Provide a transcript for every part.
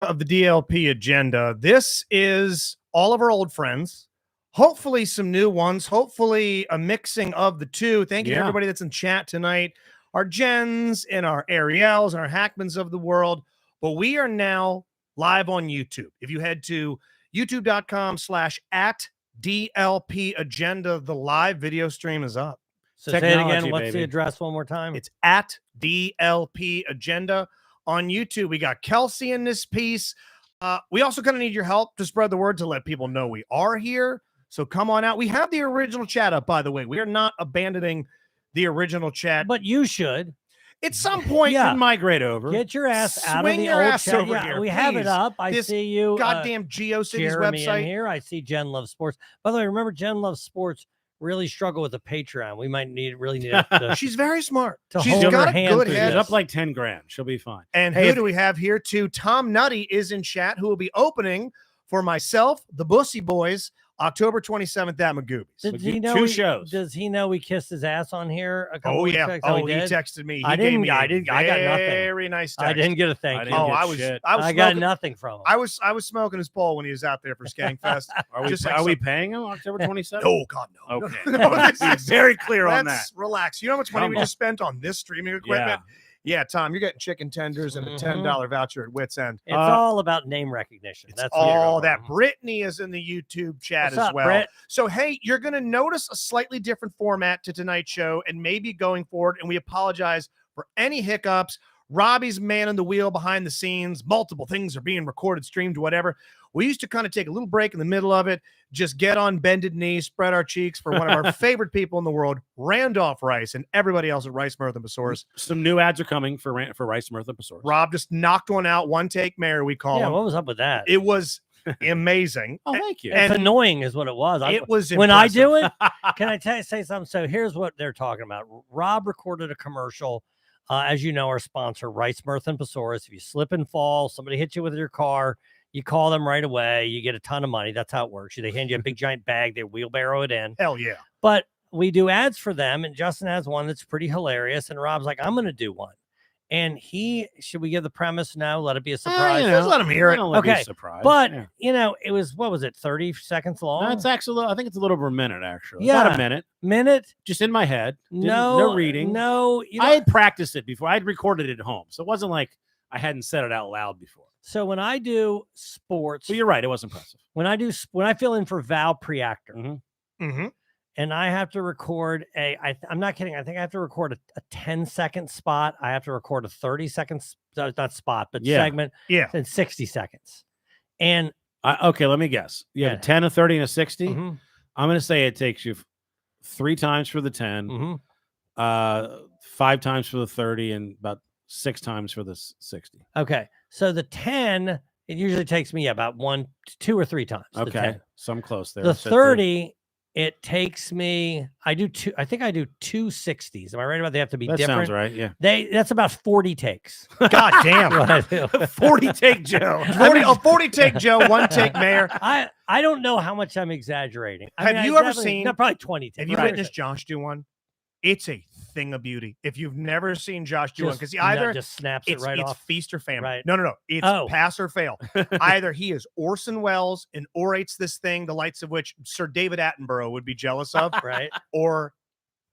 Of the DLP agenda. This is all of our old friends, hopefully some new ones, hopefully a mixing of the two. Thank you to everybody that's in chat tonight, our Jens and our Ariels and our Hackmans of the world. But we are now live on YouTube. If you head to youtube.com/@DLP agenda, the live video stream is up. So say it again. What's the address one more time? It's @DLP agenda. On YouTube, we got Kelsey in this piece. We also kind of need your help to spread the word to let people know we are here. So come on out. We have the original chat up, by the way. We are not abandoning the original chat. But you should. At some point, you migrate over. Get your ass out Swing of the your old ass chat. over Yeah, here, we have it please. up. I This see you. Goddamn GeoCities Jeremy website. in here. I see Jen Loves Sports. By the way, remember Jen Loves Sports really struggle with the Patreon. We might really need to She's very smart. She's got a good head. She's up like 10 grand. She'll be fine. And who do we have here too? Tom Nutty is in chat, who will be opening for myself, the Bussy Boys, October 27th at Magoobies. Does he know shows. Does he know we kissed his ass on here a couple Oh, weeks yeah. ago? Oh, he texted me. He I gave didn't. me I got nothing. Very nice text. I didn't get a thank you. I got nothing from him. I was smoking his pole when he was out there for Skankfest. Are we paying him October 27th? Oh, God, no. Okay. No, very clear on that. Relax. You know how much money we just spent on this streaming equipment? Yeah, Tom, you're getting chicken tenders and a $10 voucher at Wits End. It's all about name recognition. That's all that. Brittany is in the YouTube chat What's as up, well. Britt? So, hey, you're going to notice a slightly different format to tonight's show and maybe going forward. And we apologize for any hiccups. Robbie's man in the wheel behind the scenes. Multiple things are being recorded, streamed, whatever. We used to kind of take a little break in the middle of it, just get on bended knees, spread our cheeks for one of our favorite people in the world, Randolph Rice, and everybody else at Rice Mirth and Besaurus. Some new ads are coming for Rice Mirth and Besaurus. Rob just knocked one out, one take mayor, we call him. What was up with that? It was amazing. Oh, thank you. It's annoying is what it was. It was when I impressive. do it, can I say something? So here's what they're talking about. Rob recorded a commercial. As you know, our sponsor, Rice Mirth and Besaurus. If you slip and fall, somebody hits you with your car, you call them right away. You get a ton of money. That's how it works. They hand you a big giant bag. They wheelbarrow it in. Hell yeah. But we do ads for them, and Justin has one that's pretty hilarious. And Rob's like, I'm going to do one. And should we give the premise? No, let it be a surprise. Just let him hear it. Okay. Surprise. But, it was, what was it, 30 seconds long? No, it's actually, I think it's a little over a minute, actually. Yeah. About a minute. Minute? Just in my head. No reading. No. I had practiced it before. I had recorded it at home. So it wasn't like I hadn't said it out loud before. So when I do sports. Well, you're right. It was impressive. When I fill in for Val Preactor. And I have to record I'm not kidding. I think I have to record a 10-second spot. I have to record a 30-second, not spot, but segment. Yeah. In 60 seconds. And okay, let me guess. You have a 10, a 30, and a 60. Mm-hmm. I'm going to say it takes you 3 times for the 10, 5 times for the 30, and about 6 times for the 60. Okay. So the 10, it usually takes me about 1, 2, or 3 times. Okay. So I'm close there. The 30, it takes me, I think I do 2 60s. Am I right about they have to be different? Sounds right. Yeah. That's about 40 takes. God damn. 40 take Joe. 40 take Joe, 1 take mayor. I don't know how much I'm exaggerating. Have you ever seen? No, probably 20 takes. Have you witnessed Josh do one? It's a thing of beauty. If you've never seen Josh do one, because he either just snaps it right off. It's feast or famine. Right. No. It's pass or fail. Either he is Orson Welles and orates this thing, the lights of which Sir David Attenborough would be jealous of, right? Or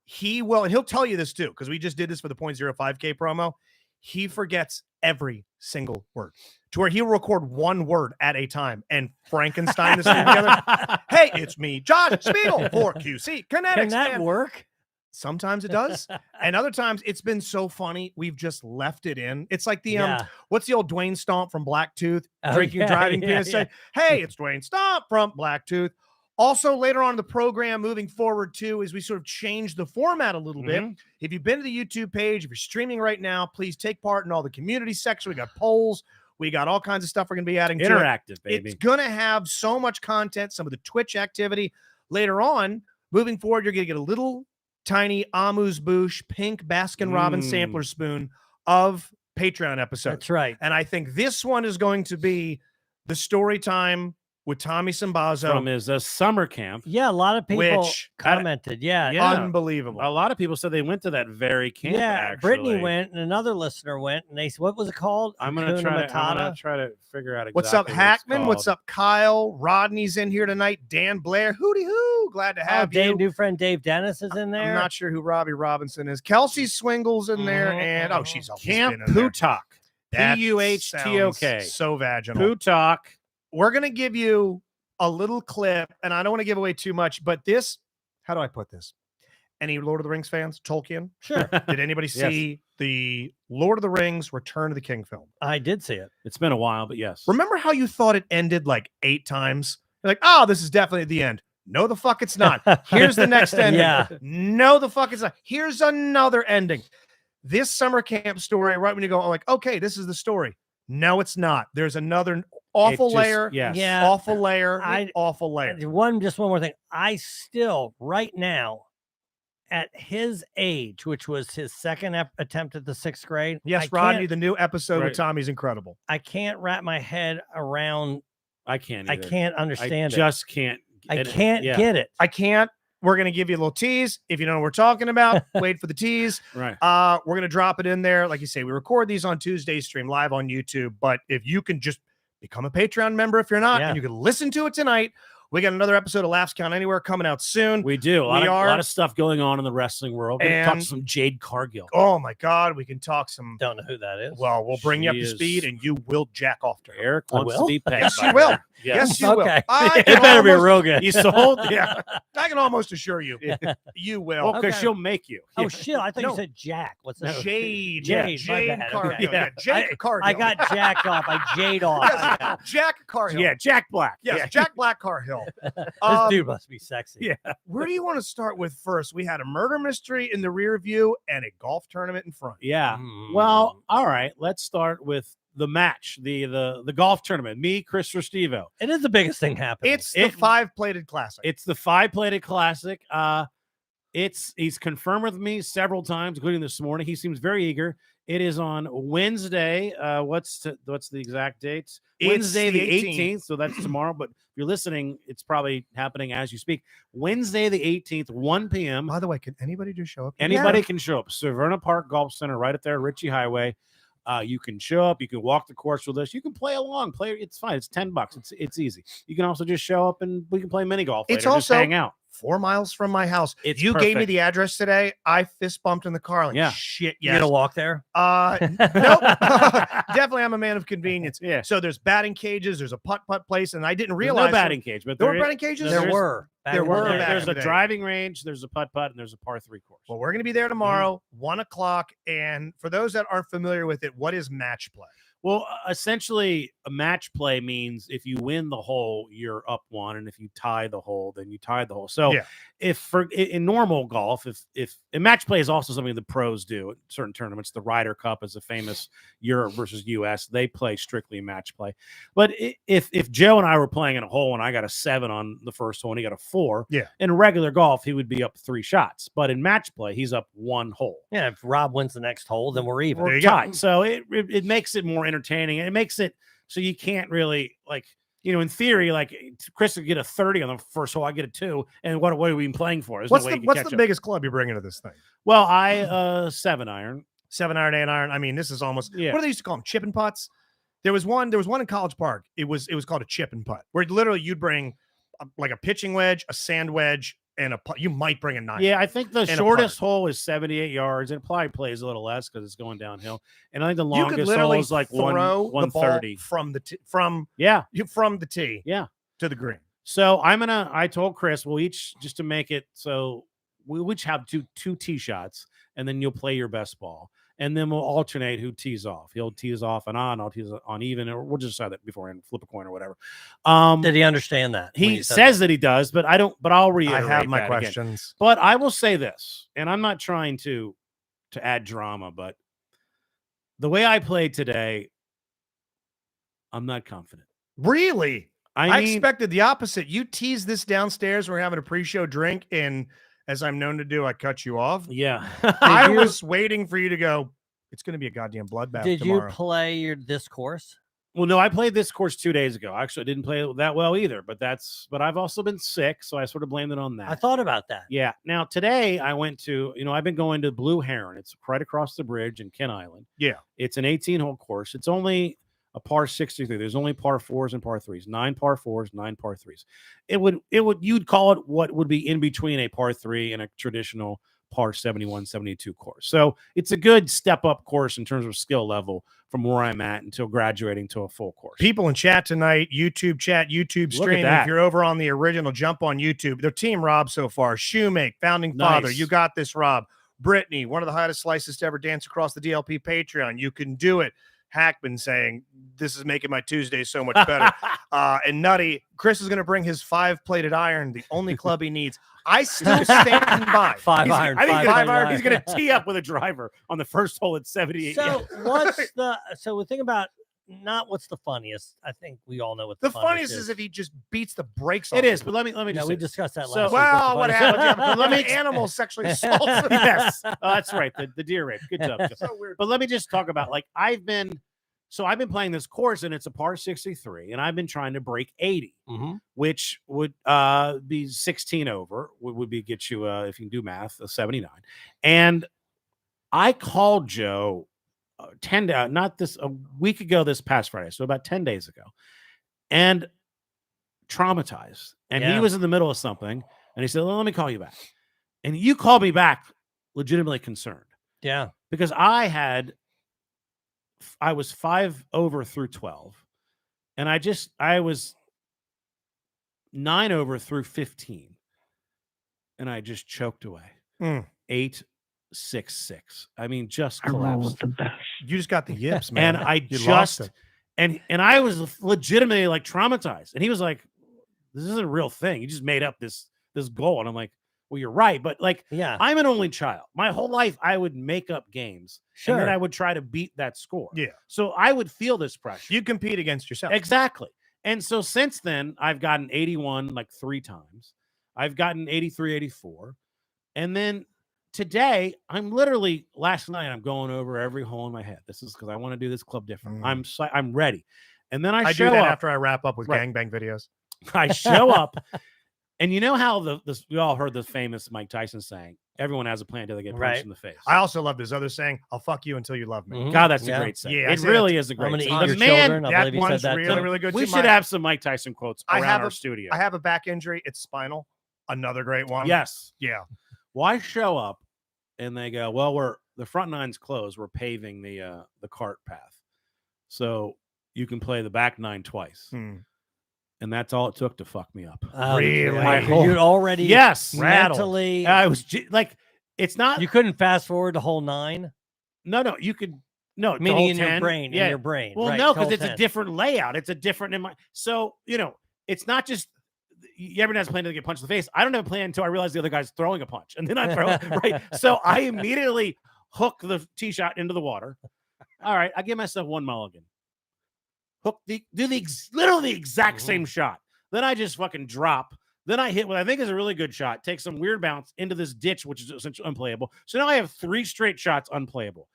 he will, and he'll tell you this too, because we just did this for the 0.05K promo. He forgets every single word to where he'll record 1 word at a time and Frankenstein this thing together. Hey, it's me, Josh Spiegel for QC Kinetics. Can that work? Sometimes it does. And other times it's been so funny, we've just left it in. It's like the, what's the old Dwayne Stomp from Blacktooth? Drinking, driving, PSA. Hey, it's Dwayne Stomp from Blacktooth. Also, later on in the program, moving forward too, as we sort of change the format a little bit. If you've been to the YouTube page, if you're streaming right now, please take part in all the community section. We got polls. We got all kinds of stuff we're going to be adding interactive, to it. baby. It's going to have so much content, some of the Twitch activity. Later on, moving forward, you're going to get a little tiny amuse-bouche pink Baskin-Robbins sampler spoon of Patreon episodes. That's right. And I think this one is going to be the story time with Tommy Simbazo from his summer camp. Yeah, a lot of people Which- commented. Yeah. Unbelievable. A lot of people said they went to that very camp. Yeah, actually. Brittany went, and another listener went, and they said, "What was it called?" I'm gonna try to figure out exactly What's up, Hackman? What What's up, Kyle? Rodney's in here tonight. Dan Blair, hooty hoo! Glad to have you. Dave, new friend Dave Dennis is in there. I'm not sure who Robbie Robinson is. Kelsey Swingle's in there, and she's always Camp been in there. Putok. That Puhtok. sounds so vaginal. Putok. We're gonna give you a little clip, and I don't want to give away too much, but this, how do I put this? Any Lord of the Rings fans? Tolkien? Sure. Did anybody see the Lord of the Rings Return of the King film? I did see it. It's been a while, but yes. Remember how you thought it ended like 8 times? You're like, oh, this is definitely the end. No, the fuck it's not. Here's the next ending. Yeah. No, the fuck it's not. Here's another ending. This summer camp story, right when you go, like, okay, this is the story. No, it's not. There's another awful layer. Yes. Yeah. Awful layer. Awful layer. One more thing. I still, right now, at his age, which was his second attempt at the 6th grade. Yes, Rodney, the new episode with Tommy's incredible. I can't wrap my head around. I can't either. I can't understand it. Just can't. I can't get it. I can't. We're going to give you a little tease. If you don't know what we're talking about, wait for the tease. Right. We're going to drop it in there. Like you say, we record these on Tuesday, stream live on YouTube. But if you can just become a Patreon member, if you're not, and you can listen to it tonight, we got another episode of Laughs Count Anywhere coming out soon. We do. A lot of stuff going on in the wrestling world. We're going to talk to some Jade Cargill. Oh, my God. We can talk some. Don't know who that is. Well, we'll bring you up to speed, and you will jack off to her. Eric wants to be pegged. Yes, you will. Yes, you will. It better be real good. You sold? Yeah. I can almost assure you. You will. Well, because she'll make you. Oh, shit. I thought you said Jack. What's that? Jade. Jade Cargill. Okay. Jade Cargill. I got jacked off. I Jade off. Yes, Jack Carhill. Yeah, Jack Black. Yes, Jack Black Carhill. This dude must be sexy. Yeah. Where do you want to start with first? We had a murder mystery in the rear view and a golf tournament in front. Yeah. Well, all right. Let's start with the match, the golf tournament. Me, Chris Restivo. It is the biggest thing happening. It's the 5-plated classic. It's the 5-plated classic. He's confirmed with me several times, including this morning. He seems very eager. It is on Wednesday. What's the exact dates? Wednesday the 18th. So that's tomorrow. But if you're listening, it's probably happening as you speak. Wednesday the 18th, 1 p.m. By the way, can anybody just show up? Anybody can show up. Severna Park Golf Center, right up there, Ritchie Highway. You can show up. You can walk the course with us. You can play along. It's fine. It's $10. It's easy. You can also just show up and we can play mini golf. It's later, also just hang out. 4 miles from my house. It's you perfect. gave me the address today. I fist bumped in the car. Like, shit, yes. You gonna walk there? Nope. Definitely, I'm a man of convenience. Yeah. So there's batting cages. There's a putt place, and I didn't There's realize no batting cage, but there were batting cages. There were. There's a driving range. There's a putt, and there's a par 3 course. Well, we're going to be there tomorrow, 1 o'clock. And for those that aren't familiar with it, what is match play? Well, essentially, a match play means if you win the hole, you're up 1, and if you tie the hole, then you tied the hole. So, in normal golf, if match play is also something the pros do at certain tournaments, the Ryder Cup is a famous Europe versus U.S. They play strictly match play. But if Joe and I were playing in a hole and I got a 7 on the first hole and he got a 4, in regular golf he would be up 3 shots. But in match play, he's up 1 hole. Yeah, if Rob wins the next hole, then we're even. We're tied. So it makes it more entertaining, and it makes it so you can't really in theory, Chris would get a 30 on the first hole, I get a 2, and what are we even playing for? There's what's no way what's the biggest club you're bringing to this thing? Well, I 7 iron, 8 iron. I mean, this is almost what do they used to call them? Chip and putts. There was one in College Park. It was called a chip and putt, where literally you'd bring like a pitching wedge, a sand wedge, and a putt. You might bring a 9. Yeah, I think the shortest hole is 78 yards. It probably plays a little less because it's going downhill. And I think the longest hole is like 130 from the tee. To the green. So I told Chris, we'll each, just to make it so we'll each have two tee shots, and then you'll play your best ball. And then we'll alternate who tees off. He'll tees off and on. I'll tease on even, or we'll just decide that beforehand, flip a coin or whatever. Did he understand that? He says that he does, but I don't. But I'll reiterate. I have my that questions. Again. But I will say this, and I'm not trying to add drama, but the way I played today, I'm not confident. Really? I mean, expected the opposite. You teased this downstairs. We're having a pre-show drink, and as I'm known to do, I cut you off. Yeah. I was waiting for you to go, it's going to be a goddamn bloodbath Did tomorrow. you play this course? Well, no, I played this course 2 days ago. Actually, I didn't play it that well either, but I've also been sick, so I sort of blamed it on that. I thought about that. Yeah. Now, today I went to, I've been going to Blue Heron. It's right across the bridge in Kent Island. Yeah. It's an 18-hole course. It's only a par 63. There's only par 4s and par 3s, 9 par 4s, 9 par 3s. You'd call it what would be in between a par 3 and a traditional par 71, 72 course. So it's a good step up course in terms of skill level from where I'm at until graduating to a full course. People in chat tonight, YouTube chat, YouTube streaming. If you're over on the original, jump on YouTube. Their team Rob so far. Shoemake, Founding Father. You got this, Rob. Brittany, one of the hottest slices to ever dance across the DLP Patreon. You can do it. Hackman saying, this is making my Tuesday so much better. And Nutty, Chris is going to bring his 5-plated iron, the only club he needs. I still stand by. I think 5 iron. He's going to tee up with a driver on the first hole at 78. So so we think about not what's the funniest. I think we all know what the funniest is if he just beats the brakes off. It is, but let me just. We discussed that so, last well, what happened? Yeah, let me animals sexually assault. Yes, that's right. The deer rape. Good job. So weird. But let me just talk about I've been playing this course and it's a par 63 and I've been trying to break 80, which would be 16 over. Would be get you if you can do math, a 79. And I called Joe. A week ago this past Friday, so about 10 days ago, and traumatized. And he was in the middle of something, and he said, well, let me call you back. And you called me back legitimately concerned. Yeah. Because I was 5 over through 12, and I was 9 over through 15, and I just choked away. 8, 6, 6. I mean, just collapsed. You just got the yips, man. And I just and I was legitimately traumatized. And he was like, "This isn't a real thing. You just made up this goal." And I'm like, "Well, you're right, but I'm an only child. My whole life, I would make up games, and then I would try to beat that score. Yeah. So I would feel this pressure. You compete against yourself. Exactly. And so since then, I've gotten 81 3 times. I've gotten 83, 84, and then. Today, last night, I'm going over every hole in my head. This is because I want to do this club different. I'm ready. And then I show do that up after I wrap up with gangbang videos. I show up, and you know how we all heard the famous Mike Tyson saying, everyone has a plan until they get punched in the face. I also love this other saying, I'll fuck you until you love me. God, that's a great saying. Yeah, it really is a great saying. I'm going to eat your children. I believe that he said that really, really good. We should have some Mike Tyson quotes around our studio. I have a back injury. It's spinal. Another great one. Yes. Yeah. Well, I show up. And they go, well, the front nine's closed. We're paving the cart path, so you can play the back 9 twice. And that's all it took to fuck me up. Really? You'd already mentally. I was it's not. You couldn't fast forward the whole 9. No, you could. No, meaning in your brain. In your brain. Well, no, because it's a different layout. It's a different. So it's not just. Everyone has a plan to get punched in the face. I don't have a plan until I realize the other guy's throwing a punch, and then I throw right. So I immediately hook the tee shot into the water. All right, I give myself 1 mulligan. Literally the exact same shot. Then I just fucking drop. Then I hit what I think is a really good shot. Take some weird bounce into this ditch, which is essentially unplayable. So now I have 3 straight shots unplayable.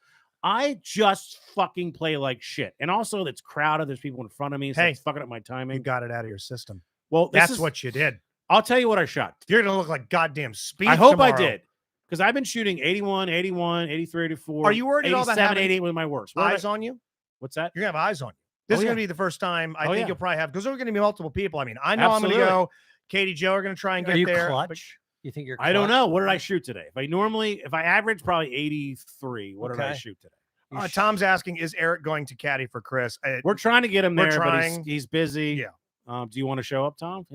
I just fucking play like shit, and also it's crowded. There's people in front of me. So it's fucking up my timing. You got it out of your system. Well, that's what you did. I'll tell you what I shot. You're going to look like goddamn speed. I hope tomorrow. I did. Because I've been shooting 81, 81, 83, 84. Are you worried at all about having 88 with my worst? Eyes on you? What's that? You're going to have eyes on you. This is going to be the first time I think you'll probably have, because there are going to be multiple people. I mean, I know I'm going to go. Katie, Joe are going to try and get there. Clutch? You think you're clutch? I don't know. What did I shoot today? If I average probably 83, what did I shoot today? Tom's asking, is Eric going to caddy for Chris? We're trying to get him there, but he's busy. Yeah. Do you want to show up, Tom?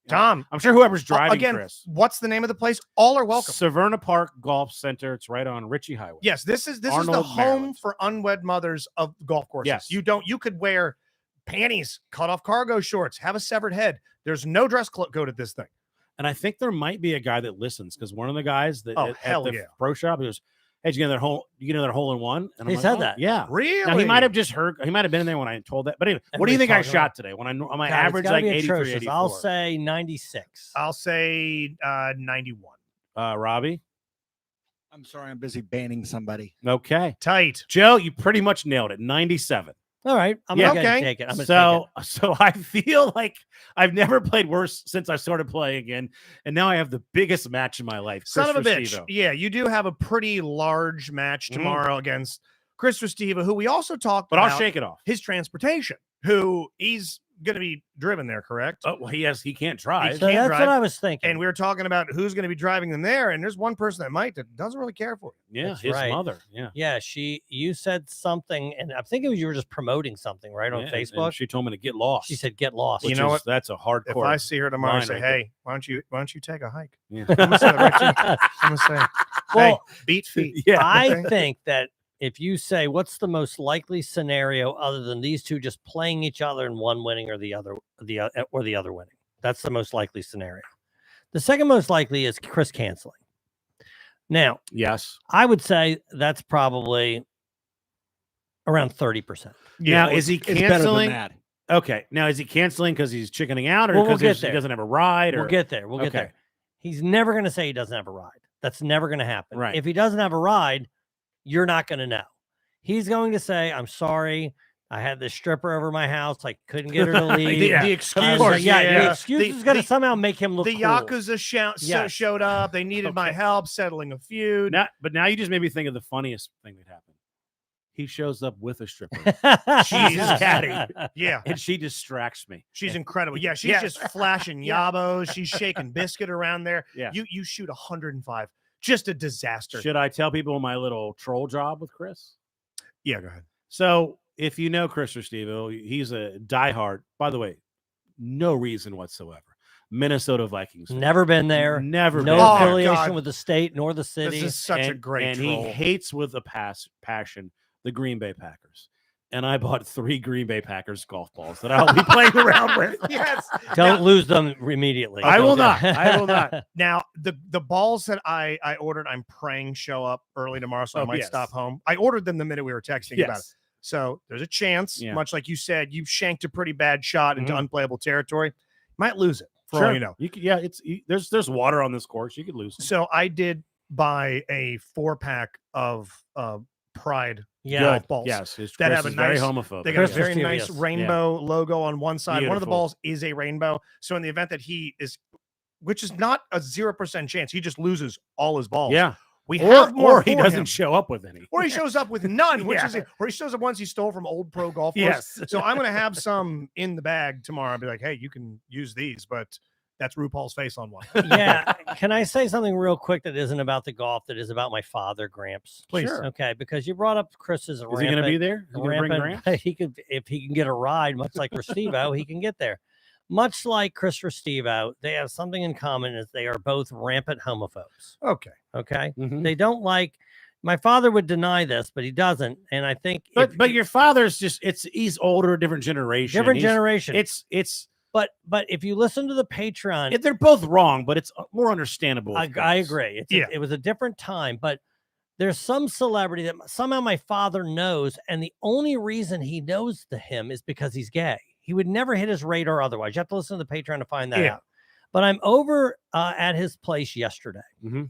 Tom, I'm sure whoever's driving again, Chris. What's the name of the place? All are welcome. Severna Park Golf Center. It's right on Ritchie Highway. Yes, this is the Arnold, home Maryland. for unwed mothers of golf courses. Yes. You could wear panties, cut off cargo shorts, have a severed head. There's no dress code at this thing. And I think there might be a guy that listens, because one of the guys that at the pro shop, he goes, "Hey, did you get another hole in one?" And he said that. Yeah, really. Now, he might have just heard. He might have been in there when I told that. But anyway, what do you think I shot today? When on my average, like 83, 84. I'll say 96. I'll say 91. Robbie. I'm sorry, I'm busy banning somebody. Okay, tight. Joe, you pretty much nailed it. 97. All right. I'm Yeah. going to Okay. take it. So I feel like I've never played worse since I started playing again, and now I have the biggest match in my life. Son Chris of a bitch. Restivo. Yeah, you do have a pretty large match tomorrow against Chris Restivo, who we also talked But about. I'll shake it off. His transportation, who he's going to be driven there, correct? Oh, well, he can't drive. So that's what I was thinking. And we were talking about who's going to be driving them there, and there's one person that doesn't really care for it. Yeah, That's his right. mother. Yeah. Yeah, you said something, and I think it was you were just promoting something, right, on And Facebook. she told me to get lost. She said, "Get lost." Which You know is- what? That's a hardcore. If I see her tomorrow, I line say, right "Hey, why don't you take a hike?" Yeah. I'm gonna say, I'm gonna say, Well, hey, beat feet. Yeah. I think that if you say what's the most likely scenario other than these two just playing each other and one winning or the other winning, that's the most likely scenario. The second most likely is Chris canceling. Now, Yes. I would say that's probably around 30%. Now, is he It's better than canceling? that. Okay. Now, is he canceling because he's chickening out, or Well, we'll because get he there. doesn't have a ride? Or We'll get there. We'll get Okay. there. He's never going to say he doesn't have a ride. That's never going to happen. Right. If he doesn't have a ride, you're not going to know. He's going to say, "I'm sorry. I had this stripper over my house. I couldn't get her to leave." The I excuse, was like, the yeah. excuse The- is going to the- somehow make him look The cool. Yakuza Yes. showed up. They needed my help settling a feud. But now you just made me think of the funniest thing that happened. He shows up with a stripper, She's his caddy. Yeah, and she distracts me. she's incredible. Yeah, she's Yeah. just flashing yabos. She's shaking biscuit around there. Yeah. You shoot 105. Just a disaster. Should I tell people my little troll job with Chris? Yeah, go ahead. So, if you know Chris Restivo, he's a diehard. By the way, no reason whatsoever. Minnesota Vikings. fan. Never been there. Never No been there. affiliation God. with the state nor the city. This is such a great and troll. he hates with a passion the Green Bay Packers. And I bought 3 Green Bay Packers golf balls that I'll be playing around with. Yes. Don't lose them immediately. I will Don't- not. I will not. Now the balls that I ordered, I'm praying show up early tomorrow, so I Oh, might yes. stop home. I ordered them the minute we were texting about it. Yes. So there's a chance, Yeah. much like you said, you've shanked a pretty bad shot into Mhm. unplayable territory. Might lose it for all you know. You could, yeah, there's water on this course. You could lose. Them. So I did buy a 4-pack of Pride Yeah. golf balls. Yes, his That Chris have a is very nice- homophobic. They got a Chris very Restivo, nice yes. rainbow logo on one side. One of the Beautiful. balls is a rainbow. So in the event that he is, which is not a 0% chance, he just loses all his balls. Yeah, We have more or he for doesn't him. show up with any. Or he shows up with none, which Yeah. is, or he shows up ones he stole from old pro golf course. Yes. So I'm going to have some in the bag tomorrow. I'll be like, hey, you can use these, but that's RuPaul's face on one. Yeah. Can I say something real quick that isn't about the golf, that is about my father, Gramps? Please. Sure. Okay, because you brought up Chris's Is he going to be there? Is he going to bring Gramps? He could, if he can get a ride, much like Restivo, he can get there. Much like Chris Restivo, they have something in common: is they are both rampant homophobes. Okay. Okay, Mhm. they don't like. My father would deny this, but he doesn't, and I think. But your father's just he's older, different generation. different He's- generation. It's but if you listen to the Patreon, they're both wrong, but it's more understandable. I with Gramps. agree. Yeah. It was a different time, but there's some celebrity that somehow my father knows, and the only reason he knows him is because he's gay. He would never hit his radar otherwise. You have to listen to the Patreon to find that Yeah. out. But I'm over at his place yesterday, Mhm. and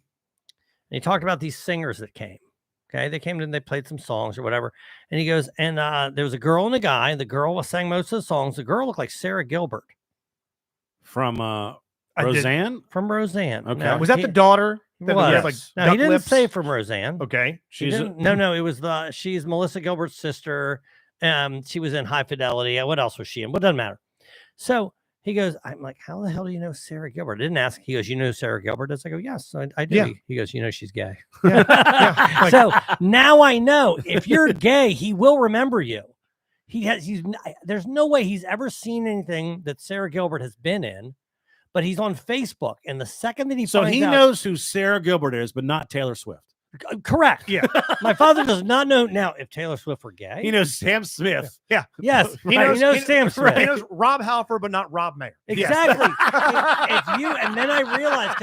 he talked about these singers that came. Okay, they came and they played some songs or whatever, and he goes, and there was a girl and a guy. And the girl sang most of the songs. The girl looked like Sarah Gilbert From I did- Roseanne. from Roseanne. Okay. Now, Was that he- the daughter? It That was. had, like, No, he duck didn't lips? say from Roseanne. Okay. She She's didn't- no, it was she's Melissa Gilbert's sister. She was in High Fidelity. What else was she in? Well, doesn't matter. So he goes, I'm like, how the hell do you know Sarah Gilbert? I didn't ask. He goes, you know who Sarah Gilbert is? I go, yes, I do. Yeah. He goes, you know, she's gay. Yeah, like- So now I know if you're gay, he will remember you. There's no way he's ever seen anything that Sarah Gilbert has been in, but he's on Facebook. And the second that he So finds he out, knows who Sarah Gilbert is, but not Taylor Swift. correct. Yeah. My father does not know now if Taylor Swift were gay. He knows Sam Smith. Yeah. Yes, Right. he knows Sam Smith. He knows Rob Halford, but not Rob Mayer. Exactly. If you, and then I realized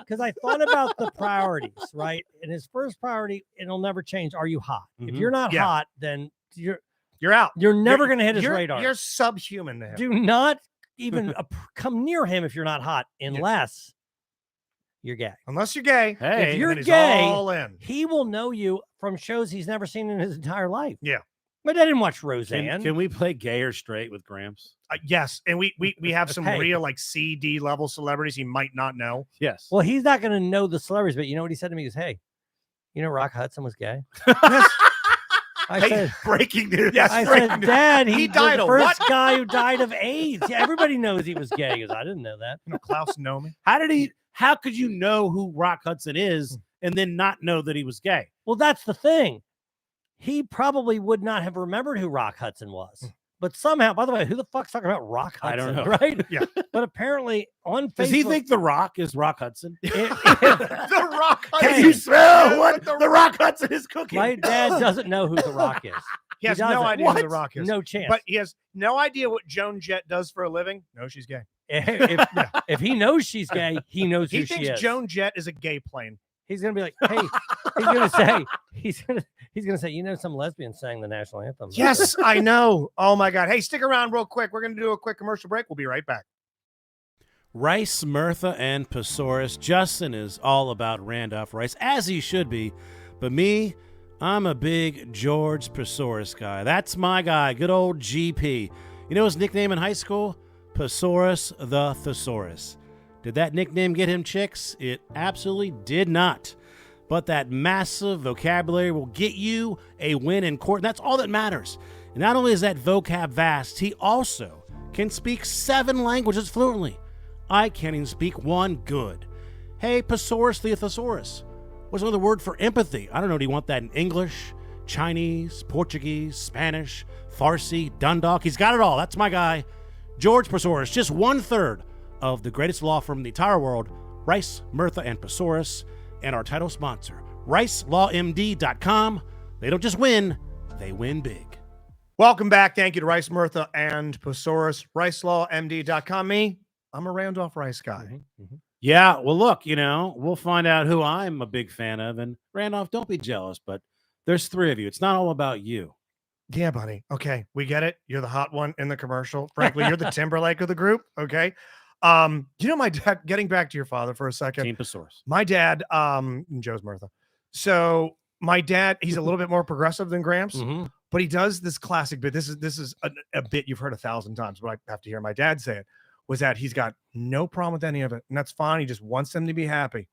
because I thought about the priorities, right? And his first priority, it'll never change. Are you hot? If Mhm. you're not Yeah. hot, then you're You're out. never going to hit his You're- radar. You're subhuman to him. Do not even come near him if you're not hot, unless you're gay. Unless you're gay. Hey, If you're then he's gay, all in. he will know you from shows he's never seen in his entire life. Yeah. But I didn't watch Roseanne. Can we play gay or straight with Gramps? Yes, and we have some Hey. real like CD level celebrities he might not know. Yes. Well, he's not going to know the celebrities, but you know what he said to me? He goes, hey, you know Rock Hudson was gay? Yes. I Hey, said, breaking news. Yes, I breaking said, news. Dad, He he's died the of first what? guy who died of AIDS. Yeah, everybody knows he was gay. He goes, I didn't know that. You know, Klaus Nomi. How could you know who Rock Hudson is and then not know that he was gay? Well, that's the thing. He probably would not have remembered who Rock Hudson was. But somehow, by the way, who the fuck's talking about Rock Hudson? I don't know. Right? Yeah. But apparently on Facebook. Does he think The Rock is Rock Hudson? The Rock. Can Hey. you smell Yeah, what the the Rock Hudson is cooking? my dad doesn't know who The Rock is. He has doesn't. no idea who The What? Rock is. No chance. But he has no idea what Joan Jett does for a living. No, she's gay. if he knows she's gay, he knows He who she thinks is. Joan Jett is a gay plane. He's gonna be like, hey, he's gonna say, you know, some lesbian sang the national anthem. Yes, I know. Oh my God. Hey, stick around real quick. We're going to do a quick commercial break. We'll be right back. Rice, Mirtha, and Pesaurus. Justin is all about Randolph Rice, as he should be. But me, I'm a big George Pesaurus guy. That's my guy, good old GP. You know his nickname in high school? Pesaurus the Thesaurus. Did that nickname get him chicks? It absolutely did not. But that massive vocabulary will get you a win in court, and that's all that matters. And not only is that vocab vast, he also can speak 7 languages fluently. I can't even speak one good. Hey, Pesaurus the Thesaurus. What's another word for empathy? I don't know. Do you want that in English, Chinese, Portuguese, Spanish, Farsi, Dundalk? He's got it all. That's my guy, George Pesaurus. Just 1/3 of the greatest law firm in the entire world, Rice, Mirtha, and Pesaurus, and our title sponsor, RiceLawMD.com. They don't just win, they win big. Welcome back. Thank you to Rice, Mirtha, and Pesaurus. RiceLawMD.com. Me, I'm a Randolph Rice guy. Yeah, well, look, you know, we'll find out who I'm a big fan of. And Randolph, don't be jealous, but there's 3 of you. It's not all about you. Yeah, buddy. Okay, we get it. You're the hot one in the commercial. Frankly, you're the Timberlake of the group. Okay. You know, my dad, getting back to your father for a second. Team Pesaurus. My dad, Joe's Mirtha. So my dad, he's a little bit more progressive than Gramps, but he does this classic bit. This is a bit you've heard 1,000 times, but I have to hear my dad say it, was that he's got no problem with any of it. And that's fine. He just wants them to be happy.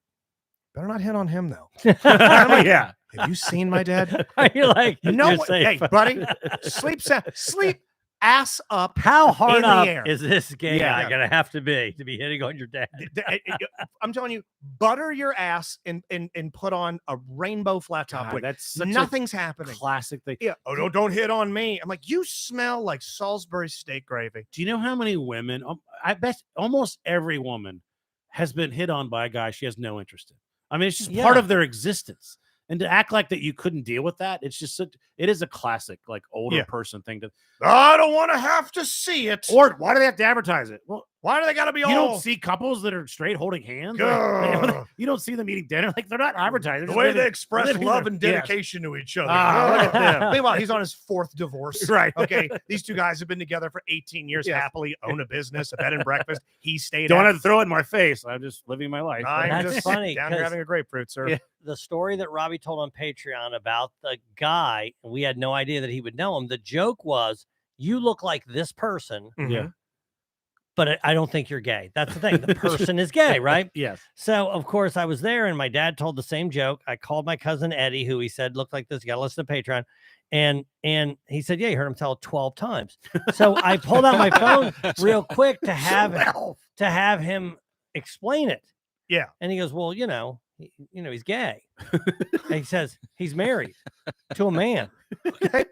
Better not hit on him, though. Yeah. Have you seen my dad? You're like, You know you're what? safe. Hey, buddy, sleep ass up. How hard in the up air. is this gay Yeah. guy gonna have to be hitting on your dad? I'm telling you, butter your ass and put on a rainbow flat top God, wig. that's such Nothing's a happening. classic thing. Yeah. Oh, don't hit on me. I'm like, you smell like Salisbury steak gravy. Do you know how many women, I bet almost every woman has been hit on by a guy she has no interest in. I mean, it's just part Yeah. of their existence. And to act like that you couldn't deal with that, it's just it is a classic, like older person thing to. I don't want to have to see it. Or why do they have to advertise it? Well, Why do they got to be you all? don't see couples that are straight holding hands. Ugh. You don't see them eating dinner. Like they're not advertising. the way they express living love their- and yes. dedication to each other. Ah, look at them. Meanwhile, he's on his 4th divorce. Right. Okay. These 2 guys have been together for 18 years, Yes. happily own a business, a bed and breakfast. He stayed Don't at. have to throw it in my face. I'm just living my life. I'm That's just funny, down here 'cause- having a grapefruit, sir. Yeah. The story that Robbie told on Patreon about the guy, and we had no idea that he would know him. The joke was, you look like this person, Mhm. Yeah. but I don't think you're gay. That's the thing. The person is gay, right? Yes. So, of course, I was there and my dad told the same joke. I called my cousin Eddie, who he said looked like this. You got to listen to Patreon. And he said, yeah, you heard him tell it 12 times. So I pulled out my phone real quick to have him explain it. Yeah. And he goes, well, he's gay. And he says he's married to a man. Okay.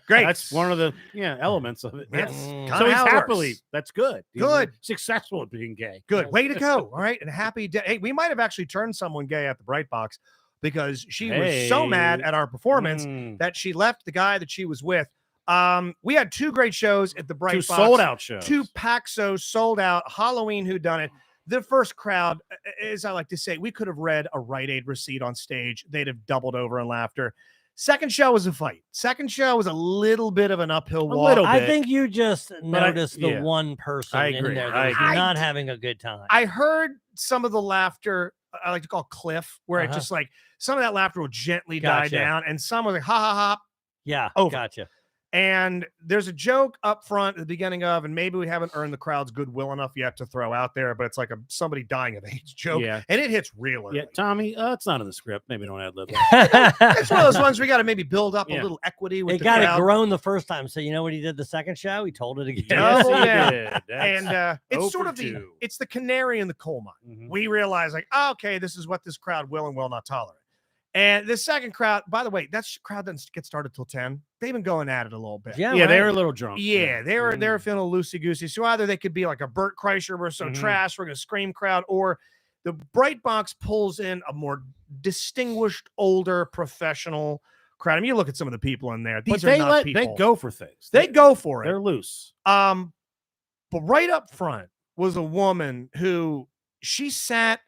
Great. That's one of the elements of it. Yes. Mm. Kinda So he's how it happily. works. That's good. He's Good. Successful at being gay. Good. Way to go. All right. And happy day. Hey, we might have actually turned someone gay at the Bright Box because she was so mad at our performance that she left the guy that she was with. We had 2 great shows at the Bright 2 Box. sold out shows. 2 Paxos sold out. Halloween whodunit. The first crowd, as I like to say, we could have read a Rite Aid receipt on stage. They'd have doubled over in laughter. Second show was a fight. Second show was a little bit of an uphill walk. little I bit. think you just noticed the yeah. one person I in agree. there I that was agree. not having a good time. I heard some of the laughter I like to call cliff, where it Uh-huh. just like some of that laughter will gently die Gotcha. down, and some was like ha ha ha. Yeah, Over. gotcha. And there's a joke up front at the beginning of, and maybe we haven't earned the crowd's goodwill enough yet to throw out there, but it's like somebody dying of AIDS joke. Yeah. And it hits real early. Yeah, Tommy, it's not in the script. Maybe don't ad-lib that. It's one of those ones we got to maybe build up a little equity with it the got crowd. It grown the first time. So you know what he did the second show? He told it again. Double down. That's And it's sort of 2. it's the canary in the coal mine. We realize like, okay, this is what this crowd will and will not tolerate. And the second crowd, by the way, that crowd doesn't get started till 10. They've been going at it a little bit. Yeah, they were a little drunk. Yeah, they were feeling loosey-goosey. So either they could be like a Bert Kreischer, we're so trash, we're going to scream crowd, or the Bright Box pulls in a more distinguished, older, professional crowd. I mean, you look at some of the people in there. These are not people. They go for things. They go for it. They're loose. But right up front was a woman who she sat,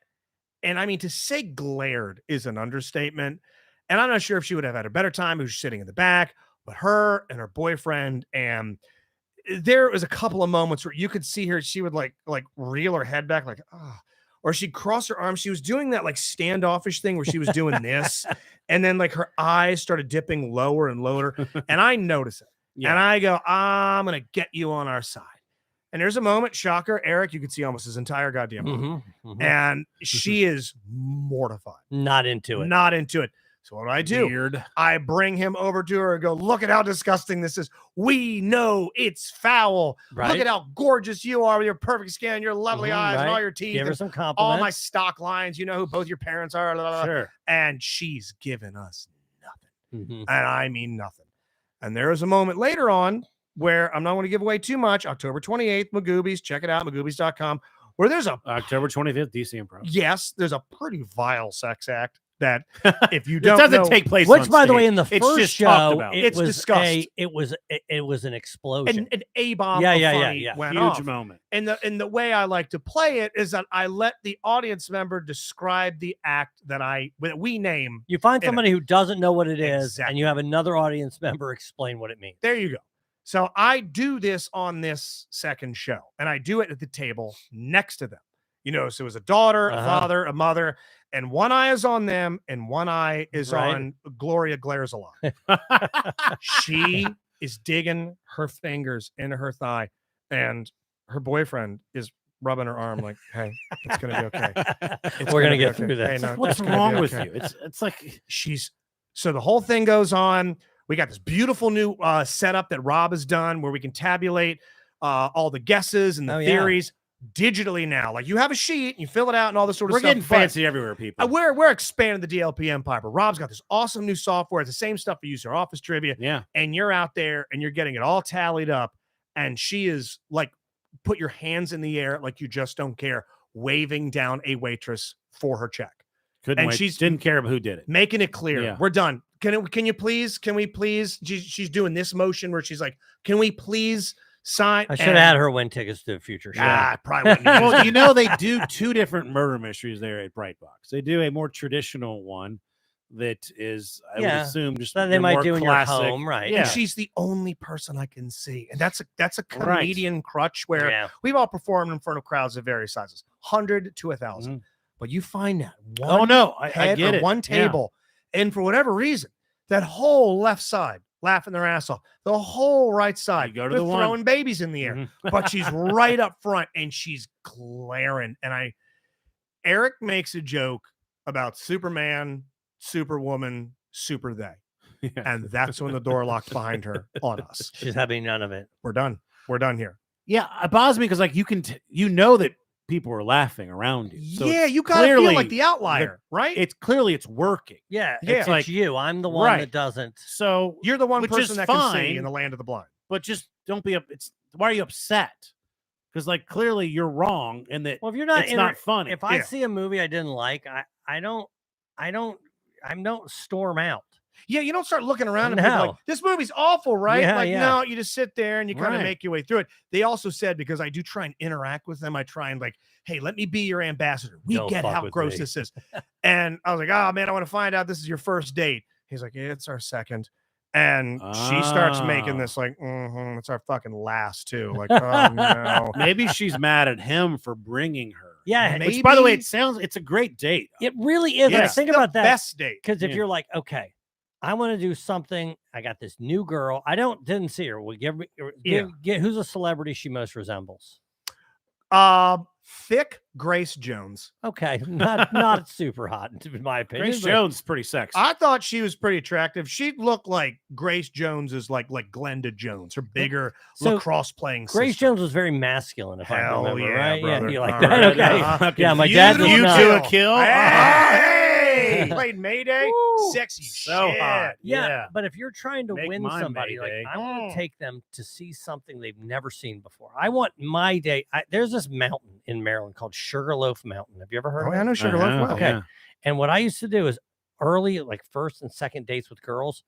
and I mean, to say glared is an understatement. And I'm not sure if she would have had a better time who's sitting in the back, but her and her boyfriend. And there was a couple of moments where you could see her. She would like reel her head back, like, ah, or she'd cross her arms. She was doing that like standoffish thing where she was doing this. And then like her eyes started dipping lower and lower. And I notice it. Yeah. And I go, I'm going to get you on our side. And there's a moment, shocker, Eric, you could see almost his entire goddamn body. And she is mortified. Not into it. Not into it. So what do I do? Weird. I bring him over to her and go, look at how disgusting this is. We know it's foul. Right. Look at how gorgeous you are with your perfect skin, your lovely eyes, and all your teeth. Give her some compliments. All my stock lines. You know who both your parents are. Blah, blah, blah. Sure. And she's giving us nothing. And I mean nothing. And there is a moment later on where I'm not going to give away too much. October 28th, Magoobies. Check it out, magoobies.com. Where there's a October 25th, DC Improv. Yes, there's a pretty vile sex act that if you don't doesn't know, take place. Which, on by the stage. way, in the It's first just show, talked about. It's discussed. It was an explosion. an A-bomb Yeah. went Huge off. moment. And the way I like to play it is that I let the audience member describe the act that we name. You find somebody who doesn't know what it is, Exactly. and you have another audience member explain what it means. There you go. So I do this on this second show, and I do it at the table next to them. You know, so it was a daughter, a father, a mother, and one eye is on them, and one eye is on Gloria Glares a lot. She is digging her fingers into her thigh, and her boyfriend is rubbing her arm like, hey, it's going to be okay. We're going to get through this. Hey, no, What's wrong with you? It's like so the whole thing goes on. We got this beautiful new setup that Rob has done where we can tabulate all the guesses and the theories digitally now. Like you have a sheet, and you fill it out and all this sort of stuff. We're getting fancy everywhere, people. We're expanding the DLP empire. But Rob's got this awesome new software. It's the same stuff we use for Office Trivia. Yeah. And you're out there and you're getting it all tallied up. And she is like, put your hands in the air like you just don't care, waving down a waitress for her check. She didn't care about who did it. Making it clear. Yeah. We're done. Can we please? She's doing this motion where she's like, can we please sign? I should have had her win tickets to a future show. I probably wouldn't. Well, you know, they do two different murder mysteries there at Bright Box. They do a more traditional one that is, I would assume, just that they might more do in classic. your home, right? And she's the only person I can see, and that's a comedian crutch where we've all performed in front of crowds of various sizes, 100 to 1,000. But you find that one I get it. One table, and for whatever reason, that whole left side laughing their ass off, the whole right side, you go to they're the one throwing babies in the air, but she's right up front and she's glaring. And Eric makes a joke about Superman, Superwoman, Super They. And that's when the door locked behind her on us. She's having none of it. We're done. We're done here. Yeah, it bothers me because like you know that people are laughing around you. So you gotta feel like the outlier, right? It's working. Yeah, it's like you. I'm the one that doesn't. So you're the one person that can see in the land of the blind. But just don't be why are you upset? Because like clearly you're wrong, and that if you're not, it's not funny. If I see a movie I didn't like, I don't storm out. Yeah, you don't start looking around and be like, this movie's awful, right? No, you just sit there and you kind of make your way through it. They also said, because I do try and interact with them, I try and like, hey, let me be your ambassador. We get how gross this is. And I was like, oh man, I want to find out this is your first date. He's like, yeah, it's our second. And she starts making this like, it's our fucking last too. Like, oh no. Maybe she's mad at him for bringing her. Yeah. Which, by the way, it's a great date. It really is. Yeah. Think about that. Best date. Because if you're like, okay, I want to do something. I got this new girl. I didn't see her. Get who's a celebrity she most resembles? Thick Grace Jones. Okay, not super hot in my opinion. Grace Jones is pretty sexy. I thought she was pretty attractive. She looked like Grace Jones is like Glenda Jones, her bigger lacrosse playing Grace sister. Jones was very masculine, if I remember, right? Brother. Yeah, you like All that? right. Okay. Yeah, my dad You was do not. a kill. Hey, played Mayday. Woo. Sexy, So shit. hot. Yeah, but if you're trying to Make win mine somebody, like Mayday. I want to take them to see something they've never seen before. I want my day. There's this mountain in Maryland called Sugarloaf Mountain. Have you ever heard Oh, of yeah, I it? know Sugarloaf well. Okay. Yeah. And what I used to do is early, like first and second dates with girls,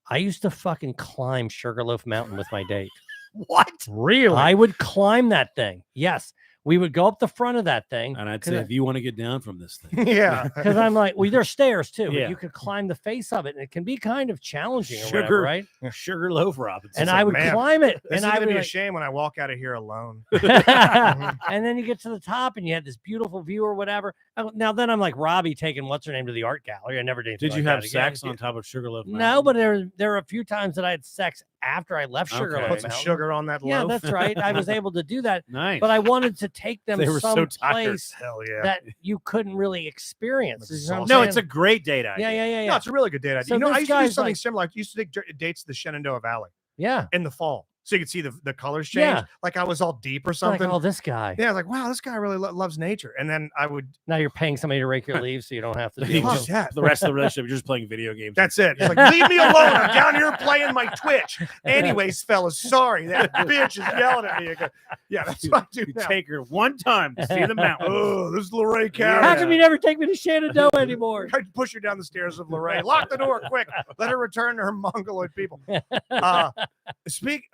I used to fucking climb Sugarloaf Mountain with my date. What? Really? I would climb that thing. Yes. We would go up the front of that thing. And I'd say, if you want to get down from this thing. Yeah. Because I'm like, well, there's stairs too, Yeah. but you could climb the face of it, and it can be kind of challenging or whatever, right? Sugarloaf Robinson. And I would climb it, This and is I gonna would be a shame when I walk out of here alone. and then you get to the top, and you had this beautiful view or whatever. Now then, I'm like Robbie taking what's her name to the art gallery. I never did. Did you have sex on top of Sugarloaf Mountain? No, but there are a few times that I had sex after I left Sugarloaf Put some Mountain. sugar on that Yeah, loaf. that's right. I was able to do that. Nice. But I wanted to take them They were so tired. someplace Hell yeah. that you couldn't really experience. That's You know what I'm No, saying? it's a great date idea. yeah. No, it's a really good date idea. So You know, I this used to do guy's something like- similar. I used to take dates to the Shenandoah Valley Yeah. in the fall, so you could see the colors change. Yeah. Like I was all deep or It's like, something. oh, this guy. Yeah, I was like, wow, this guy really loves nature. And then I would. Now you're paying somebody to rake your leaves, so you don't have to You do Fuck just- it. that. The rest of the relationship, you're just playing video games. That's it. It's like, leave me alone. I'm down here playing my Twitch. Anyways, fellas, sorry. That bitch is yelling at me. I go, yeah, that's what I do You now. take her one time to see the mountain. Oh, this is Luray How County. come you never take me to Shenandoah anymore? I push her down the stairs of Luray. Lock the door quick. Let her return to her mongoloid people.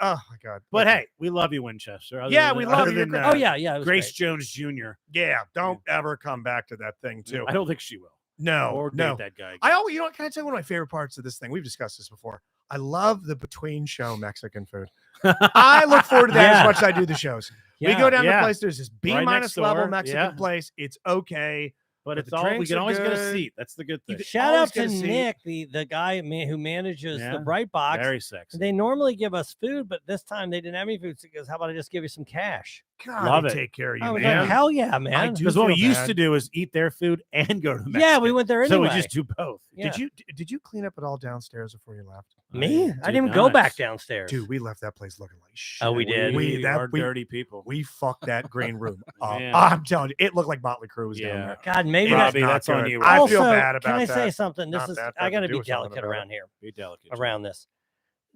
Oh my God. But hey, we love you, Winchester. Other Yeah, than- we love other you. than, Oh yeah. It was Grace great. Jones Jr. Yeah, don't ever come back to that thing too. I don't think she will. No, Or no. date that guy. again. I always, you know, can I tell you one of my favorite parts of this thing? We've discussed this before. I love the between show Mexican food. I look forward to that Yeah. as much as I do the shows. We Yeah. go down to Yeah. the place. There's this B Right minus next level door. Mexican Yeah. place. It's okay. But But it's the all we drinks can are always get a good. seat. That's the good thing. Shout always out get to a seat. Nick, the guy who manages Yeah. the Bright Box. Very sexy. They normally give us food, but this time they didn't have any food. So he goes, "How about I just give you some cash?" God, Love they it. take care of you, I was man. like, "Hell yeah, man!" I do Because what we feel used bad. to do is eat their food and go to the Yeah, we Mexican. went there So anyway. we just do both. Yeah. Did you clean up it all downstairs before you left? Me? I did didn't even go not. back downstairs. Dude, we left that place looking like shit. Oh, we did. We that- are we- dirty people. We fucked that green room up. Man. I'm telling you, it looked like Motley Crue was down Yeah. there. God, maybe It's that's Robbie, not that's on good. you. I also, feel bad about can I that. say something? This Not is that I got to to do be with something delicate about around here. Be delicate. Around this.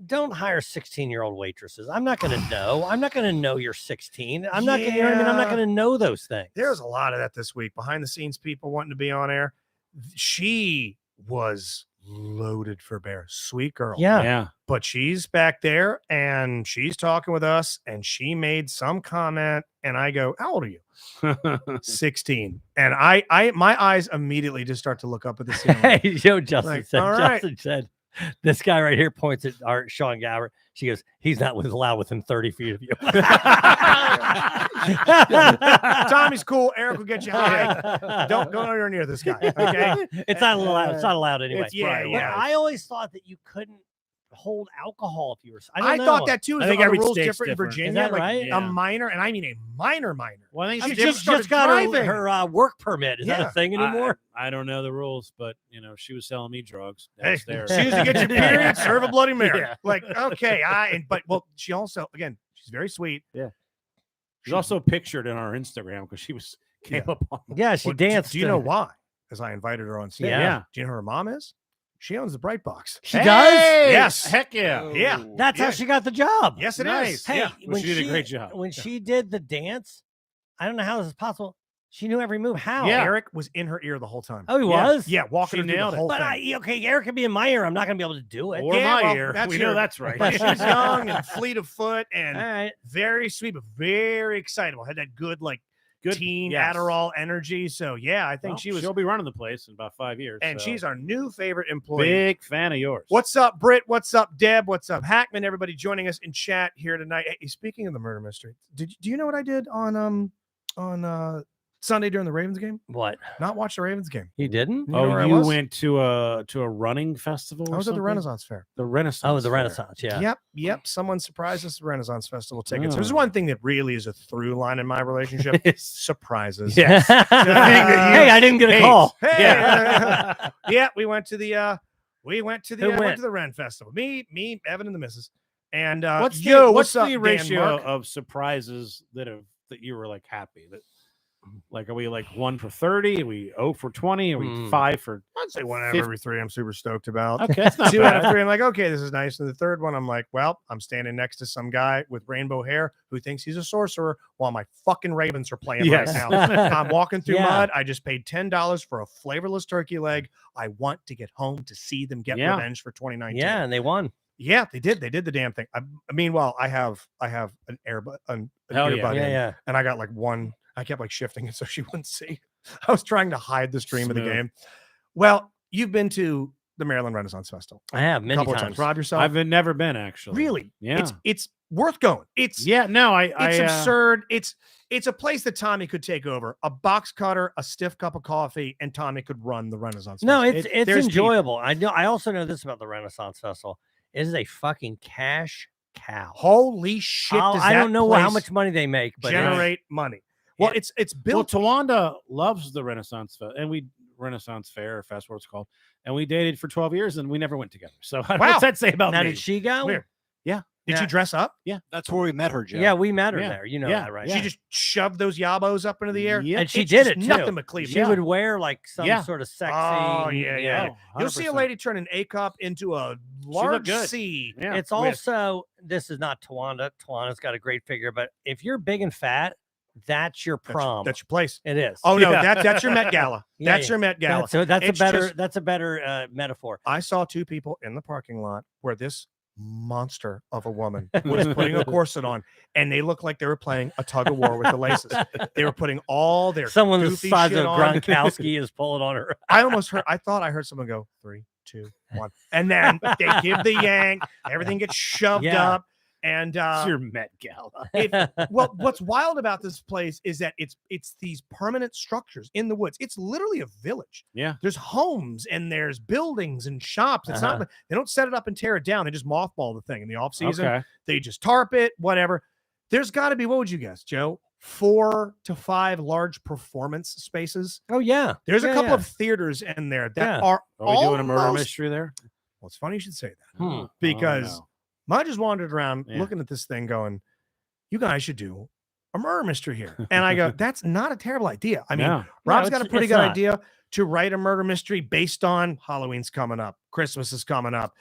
Don't hire 16-year-old waitresses. I'm not going to know. I'm not going to know you're 16. I'm not going to, you know what I mean? I'm not Yeah. going to know those things. There's a lot of that this week. Behind the scenes people wanting to be on air. She was loaded for bear. Sweet girl. Yeah. Yeah. But she's back there and she's talking with us and she made some comment and I go, how old are you? 16. And I my eyes immediately just start to look up at the ceiling. Hey, Joe Justin Like, said, all right. Justin said, this guy right here points at our Sean Gower. She goes, he's not allowed within 30 feet of you. Tommy's cool. Eric will get you high. Don't go anywhere near this guy. Okay. It's not allowed. It's not allowed anyway. It's- yeah, But yeah. I always thought that you couldn't hold alcohol if you were. I don't thought know. that too. I Is think are the every rules state's different in different. Virginia? Is that like right? Yeah. a minor, and I mean a minor. Well, I think She she just just got driving. her work permit. Is that Yeah. a thing anymore? I don't know the rules, but she was selling me drugs Hey, downstairs. as soon as you get your period, serve a Bloody Mary. Yeah. Like, okay, but she also, again, she's very sweet. She's also pictured in our Instagram because she came up on. Yeah, she Well, do- danced. Do you know why? As I invited her on stage. Yeah. Do you know who her mom is? She owns the Bright Box. She does? Yes. Heck yeah. Yeah. That's how Yeah. she got the job. Yes, it is. Nice. Hey, Yeah. Well, she did a great job. When she did the dance, I don't know how this is possible. She knew every move. How? Yeah. Eric was in her ear the whole time. Oh, he Yeah. was? Yeah, walking She her through nailed the it. whole But thing. okay, Eric could be in my ear. I'm not going to be able to do it. Or Yeah, my well, ear. that's We your- know that's right. But she's young and fleet of foot and All right. very sweet, but very excitable. Had that good, Good teen yes. Adderall energy. So yeah, I think Well, she was, She'll be running the place in about 5 years. and so. she's our new favorite employee. big fan of yours. What's up, Britt? What's up, Deb? What's up, Hackman? Everybody joining us in chat here tonight. Hey, speaking of the murder mystery, do you know what I did on Sunday during the Ravens game? What? Not watch the Ravens game. You didn't? You know where I you was? went to a running festival? I was at the something? Renaissance Fair. The Renaissance. Oh, the Fair. Renaissance. Yeah. Yep. Someone surprised us with Renaissance Festival tickets. Oh. There's one thing that really is a through line in my relationship. Surprises. Yes. Hey, I didn't get a call. Hey. Yeah. Yeah, we went to the went to went? the Ren Festival. Me, Evan, and the missus. And What's what's up, the Dan ratio Mark? of surprises that you were like happy that? Like, are we like 1 for 30? Are we 0 for 20? Are we 5 for? I'd say 1 out of every 3 I'm super stoked about. Okay, that's not 2 out bad. of 3 I'm like, okay, this is nice. And the third one I'm like, well, I'm standing next to some guy with rainbow hair who thinks he's a sorcerer while my fucking Ravens are playing Yes. right now. I'm walking through Yeah. mud. I just paid $10 for a flavorless turkey leg. I want to get home to see them get Yeah. revenge for 2019. Yeah, and they won. Yeah, they did. They did the damn thing. Meanwhile, I have an earbud, an Hell yeah. earbud in, Yeah. and I got like one. I kept like shifting it so she wouldn't see. I was trying to hide the stream of the Smooth. game. Well, you've been to the Maryland Renaissance Festival I have a many couple of times. times. Rob yourself. I've never been actually. Really? Yeah. It's worth going. It's No, it's absurd. It's a place that Tommy could take over. A box cutter, a stiff cup of coffee, and Tommy could run the Renaissance No, Festival. it's there's enjoyable. I know. I also know this about the Renaissance Festival. It is a fucking cash cow. Holy shit! Does I don't that know how place much money they make, but generate money. Well, Yeah. it's Well, built. Tawanda loves the Renaissance and we Renaissance Fair, or Fest, what it's called, and we dated for 12 years and we never went together. So Wow. what's that say about now me? did she go? Weird. Did Yeah. you dress up? That's where we met her, Joe. Yeah, we met her Yeah. there. You know Yeah. that, right? She just shoved those yabos up into the air. Yep. And she It's did just it too. nothing but Cleveland. She would wear like some Yeah. sort of sexy. Oh, yeah. Oh, You'll see a 100%. lady turn an A cup into a large good. C. Yeah. It's with- also this is not Tawanda. Tawanda's got a great figure, but if you're big and fat, that's your prom. That's your place. It is. Oh no, Yeah. that's your Met Gala. Yeah, That's your Met Gala. That's It's a better just- that's a better metaphor. I saw 2 people in the parking lot where this monster of a woman was putting a corset on, and they looked like they were playing a tug of war with the laces. They were putting all their Someone the goofy size shit of on. Gronkowski is pulling on her. I thought I heard someone go 3, 2, 1, and then they give the yank. Everything gets shoved Yeah. up, and It's your Met Gala. well, what's wild about this place is that it's these permanent structures in the woods. It's literally a village. Yeah. There's homes and there's buildings and shops. It's not they don't set it up and tear it down. They just mothball the thing in the off season. Okay. They just tarp it, whatever. There's got to be, what would you guess, Joe? 4 to 5 large performance spaces. Oh yeah. There's a Yeah, couple yeah. of theaters in there that Yeah. are Are we doing a murder almost- mystery there? Well, it's funny you should say that. Hmm. Because I just wandered around Yeah. looking at this thing going, you guys should do a murder mystery here. And I go, that's not a terrible idea. I mean, No. Rob's No, got a it's pretty good not. idea to write a murder mystery based on Halloween's coming up, Christmas is coming up,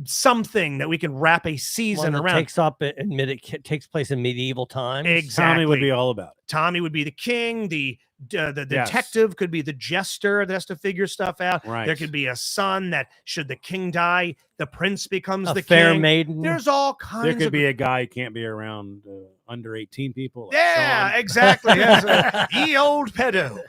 something that we can wrap a season One that around. takes place in medieval times. Exactly. Tommy would be all about it. Tommy would be the king. The Yes. detective could be the jester that has to figure stuff out. Right. There could be a son that, should the king die, the prince becomes A the fair king. maiden. There's all kinds There could of be a guy who can't be around under 18 people. Like yeah, Sean. exactly. Yes, ye old pedo.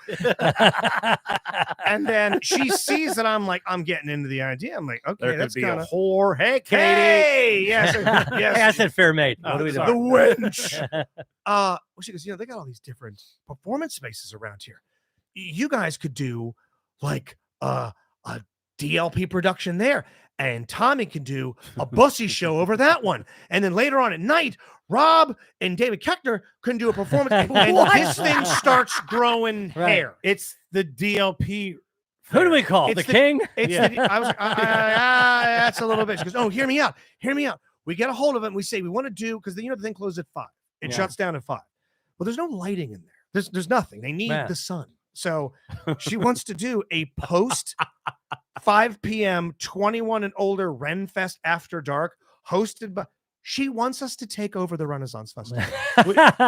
And then she sees that I'm getting into the idea. I'm like, okay, There could that's be kind a of whole hey, Katie. hey, yes, Hey, I yes. said fair maiden. Oh, What do we do? sorry. The wench. Well, she goes, they got all these different performance spaces around here. You guys could do like a DLP production there, and Tommy can do a bussy show over that one. And then later on at night, Rob and David Keckner can do a performance, and What? this thing starts growing Right. hair. It's the DLP. Who do we call? It's The the- king? It's Yeah. I was that's a little bit. She goes, oh, hear me out. Hear me out. We get a hold of it and we say we want to do, because the thing closes at 5. It Yeah. shuts down at 5. Well, there's no lighting in there. There's nothing. They need Yeah. the sun. So she wants to do a post 5 p.m. 21 and older Ren Fest after dark, hosted by. She wants us to take over the Renaissance Festival.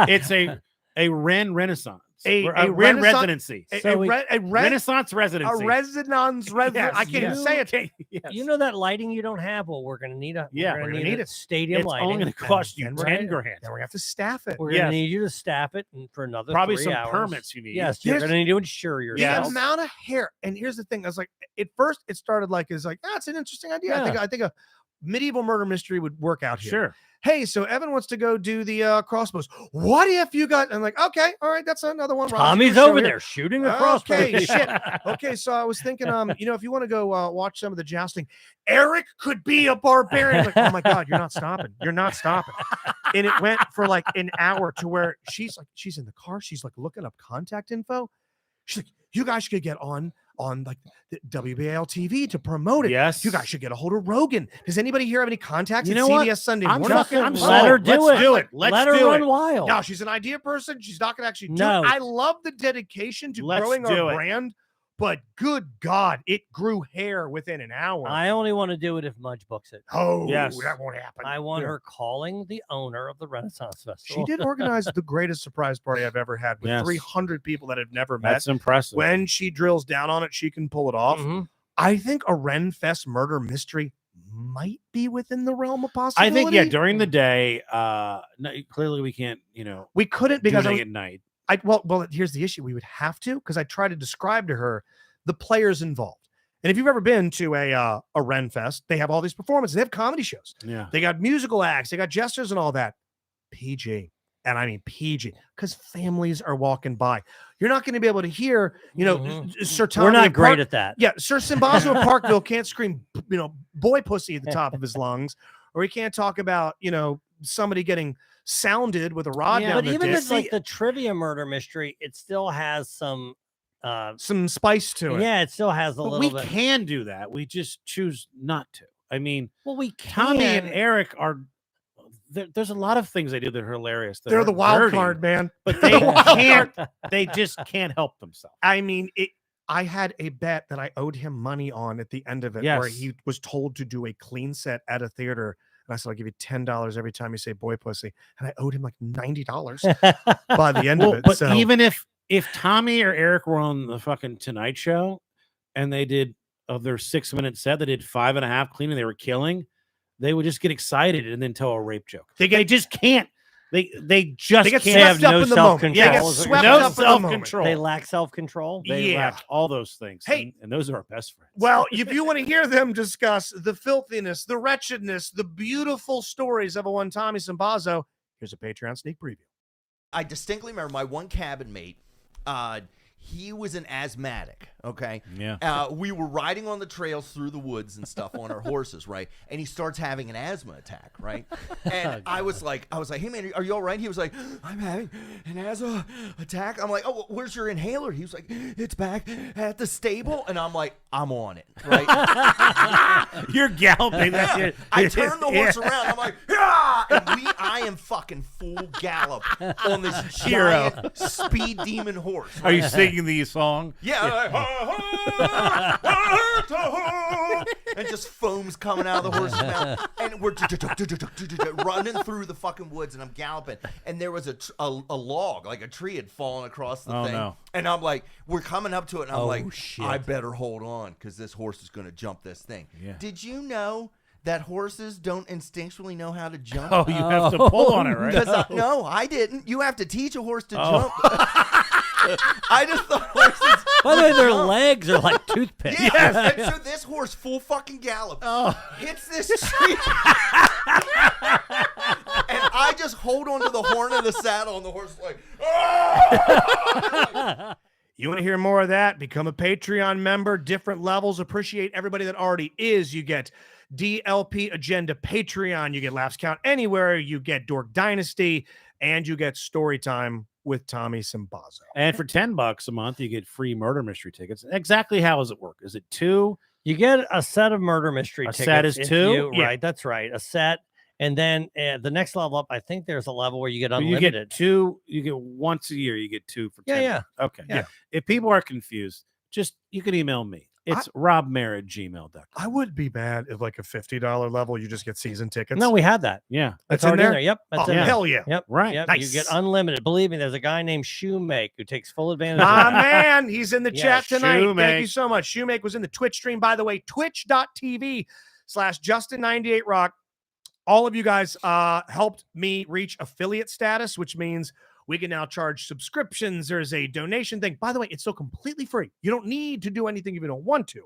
It's a Ren Renaissance. A Ren Renaissance- residency. So a Renaissance residency. resonance. Yes, I can't even yes. say it. Yes. You know that lighting you don't have? Well, we're going to need a Yeah, we're we're gonna gonna need a it. stadium It's lighting. only going to cost you and 10 we're grand. Then we're gonna have to staff it. We're going to Yes. need you to staff it for another Probably 3 some hours. permits you need. Yes, you're There's- going to need to insure yourself. The amount of hair, and here's the thing: I was like, at first, it started like, that's an interesting idea. Yeah. I think a medieval murder mystery would work out here. Sure. hey, so Evan wants to go do the crossbows. What if you got? I'm like, okay, all right, that's another one. Tommy's over there shooting the crossbow. Okay, shit. Okay, so I was thinking, if you want to go watch some of the jousting, Eric could be a barbarian. Like, oh my God, you're not stopping. You're not stopping. And it went for like an hour to where she's in the car. She's like looking up contact info. She's like, you guys could get on like the WBAL TV to promote it. Yes. You guys should get a hold of Rogan. Does anybody here have any contacts You at know CBS what? Sunday I'm morning? let her do Let's it. do it. Let's Let her do run it. wild. No, she's an idea person. She's not going to actually do No. it. I love the dedication to Let's growing do our it. brand, but good God, it grew hair within an hour. I only want to do it if Mudge books it. Oh, Yes. that won't happen. I want her calling the owner of the Renaissance Festival. She did organize the greatest surprise party I've ever had with Yes. 300 people that have never met. That's impressive. When she drills down on it, she can pull it off. Mhm. I think a Ren Fest murder mystery might be within the realm of possibility. I think, during the day, no, clearly we can't, we couldn't do because anything at night. well, here's the issue. We would have to, because I try to describe to her the players involved. And if you've ever been to a Ren Fest, they have all these performances. They have comedy shows. Yeah. They got musical acts. They got jesters and all that. PG. And I mean PG, because families are walking by. You're not going to be able to hear, Sir Tommy. We're not in great at that. Yeah, Sir Simbazo of Parkville can't scream, boy pussy at the top of his lungs, or he can't talk about, somebody getting sounded with a rod down But their even dick. if it's like the trivia murder mystery, it still has some spice to it. Yeah, it still has a But little we bit. can do that. We just choose not to. I mean, Well, we can. Tommy and Eric are. There's a lot of things they do that are hilarious. They're the wild dirty, card, man. but they can't. They just can't help themselves. I mean, I had a bet that I owed him money on at the end of it, where Yes. he was told to do a clean set at a theater. And I said, I'll give you $10 every time you say boy pussy. And I owed him like $90 by the end of it. But So even if Tommy or Eric were on the fucking Tonight Show and they did of their 6-minute set, they did 5.5 clean and they were killing, they would just get excited and then tell a rape joke. They just can't. They just get can't swept have up no in the self moment. control. They get swept no up in the moment. self-control. They lack self-control. They lack all those things. Hey. and those are our best friends. well, if you want to hear them discuss the filthiness, the wretchedness, the beautiful stories of a one Tommy Simbazo, here's a Patreon sneak preview. I distinctly remember my one cabin mate. He was an asthmatic. Okay. Yeah. We were riding on the trails through the woods and stuff on our horses, right? And he starts having an asthma attack, right? And I was like, hey man, are you all right? He was like, I'm having an asthma attack. I'm like, oh, where's your inhaler? He was like, it's back at the stable. And I'm like, I'm on it, right? You're galloping. That's I turned the horse around. I'm like, yeah! And I am fucking full gallop on this giant speed demon horse. Are you singing the song? Yeah. And just foam's coming out of the horse's mouth. And we're running through the fucking woods, and I'm galloping. And there was a log, like a tree had fallen across the thing. No. And I'm like, we're coming up to it, and I'm like, shit. I better hold on, because this horse is going to jump this thing. Yeah. Did you know that horses don't instinctually know how to jump? Oh, you have to pull on it, right? No, I didn't. You have to teach a horse to jump. I just thought horses. By the way, their legs are like toothpicks. Yes. And so this horse, full fucking gallop, hits this tree. And I just hold onto the horn of the saddle, and the horse is like, "Ah!" You want to hear more of that? Become a Patreon member, different levels. Appreciate everybody that already is. You get DLP Agenda Patreon. You get Laughs Count Anywhere. You get Dork Dynasty. And you get Story Time with Tommy Simbazo. And for $10 a month, you get free murder mystery tickets. Exactly how does it work? Is it 2? You get a set of murder mystery tickets. A set is if 2? Yeah. Right, that's right. A set. And then the next level up, I think there's a level where you get You unlimited. get 2. You get once a year. You get 2 for $10. Yeah. Okay. Yeah. If people are confused, you can email me. It's robmair@gmail.com. I would be mad if like a $50 level, you just get season tickets. No, we had that. Yeah. That's It's in already there? Yep. That's Oh, in there. hell yeah. Yep. Right. Yep. Nice. You get unlimited. Believe me, there's a guy named Shoemake who takes full advantage of Ah, that. man, he's in the Yeah, chat tonight. Thank Shoemake. you so much. Shoemake was in the Twitch stream, by the way, twitch.tv/Justin98Rock. All of you guys helped me reach affiliate status, which means we can now charge subscriptions. There's a donation thing. By the way, it's still completely free. You don't need to do anything if you don't want to.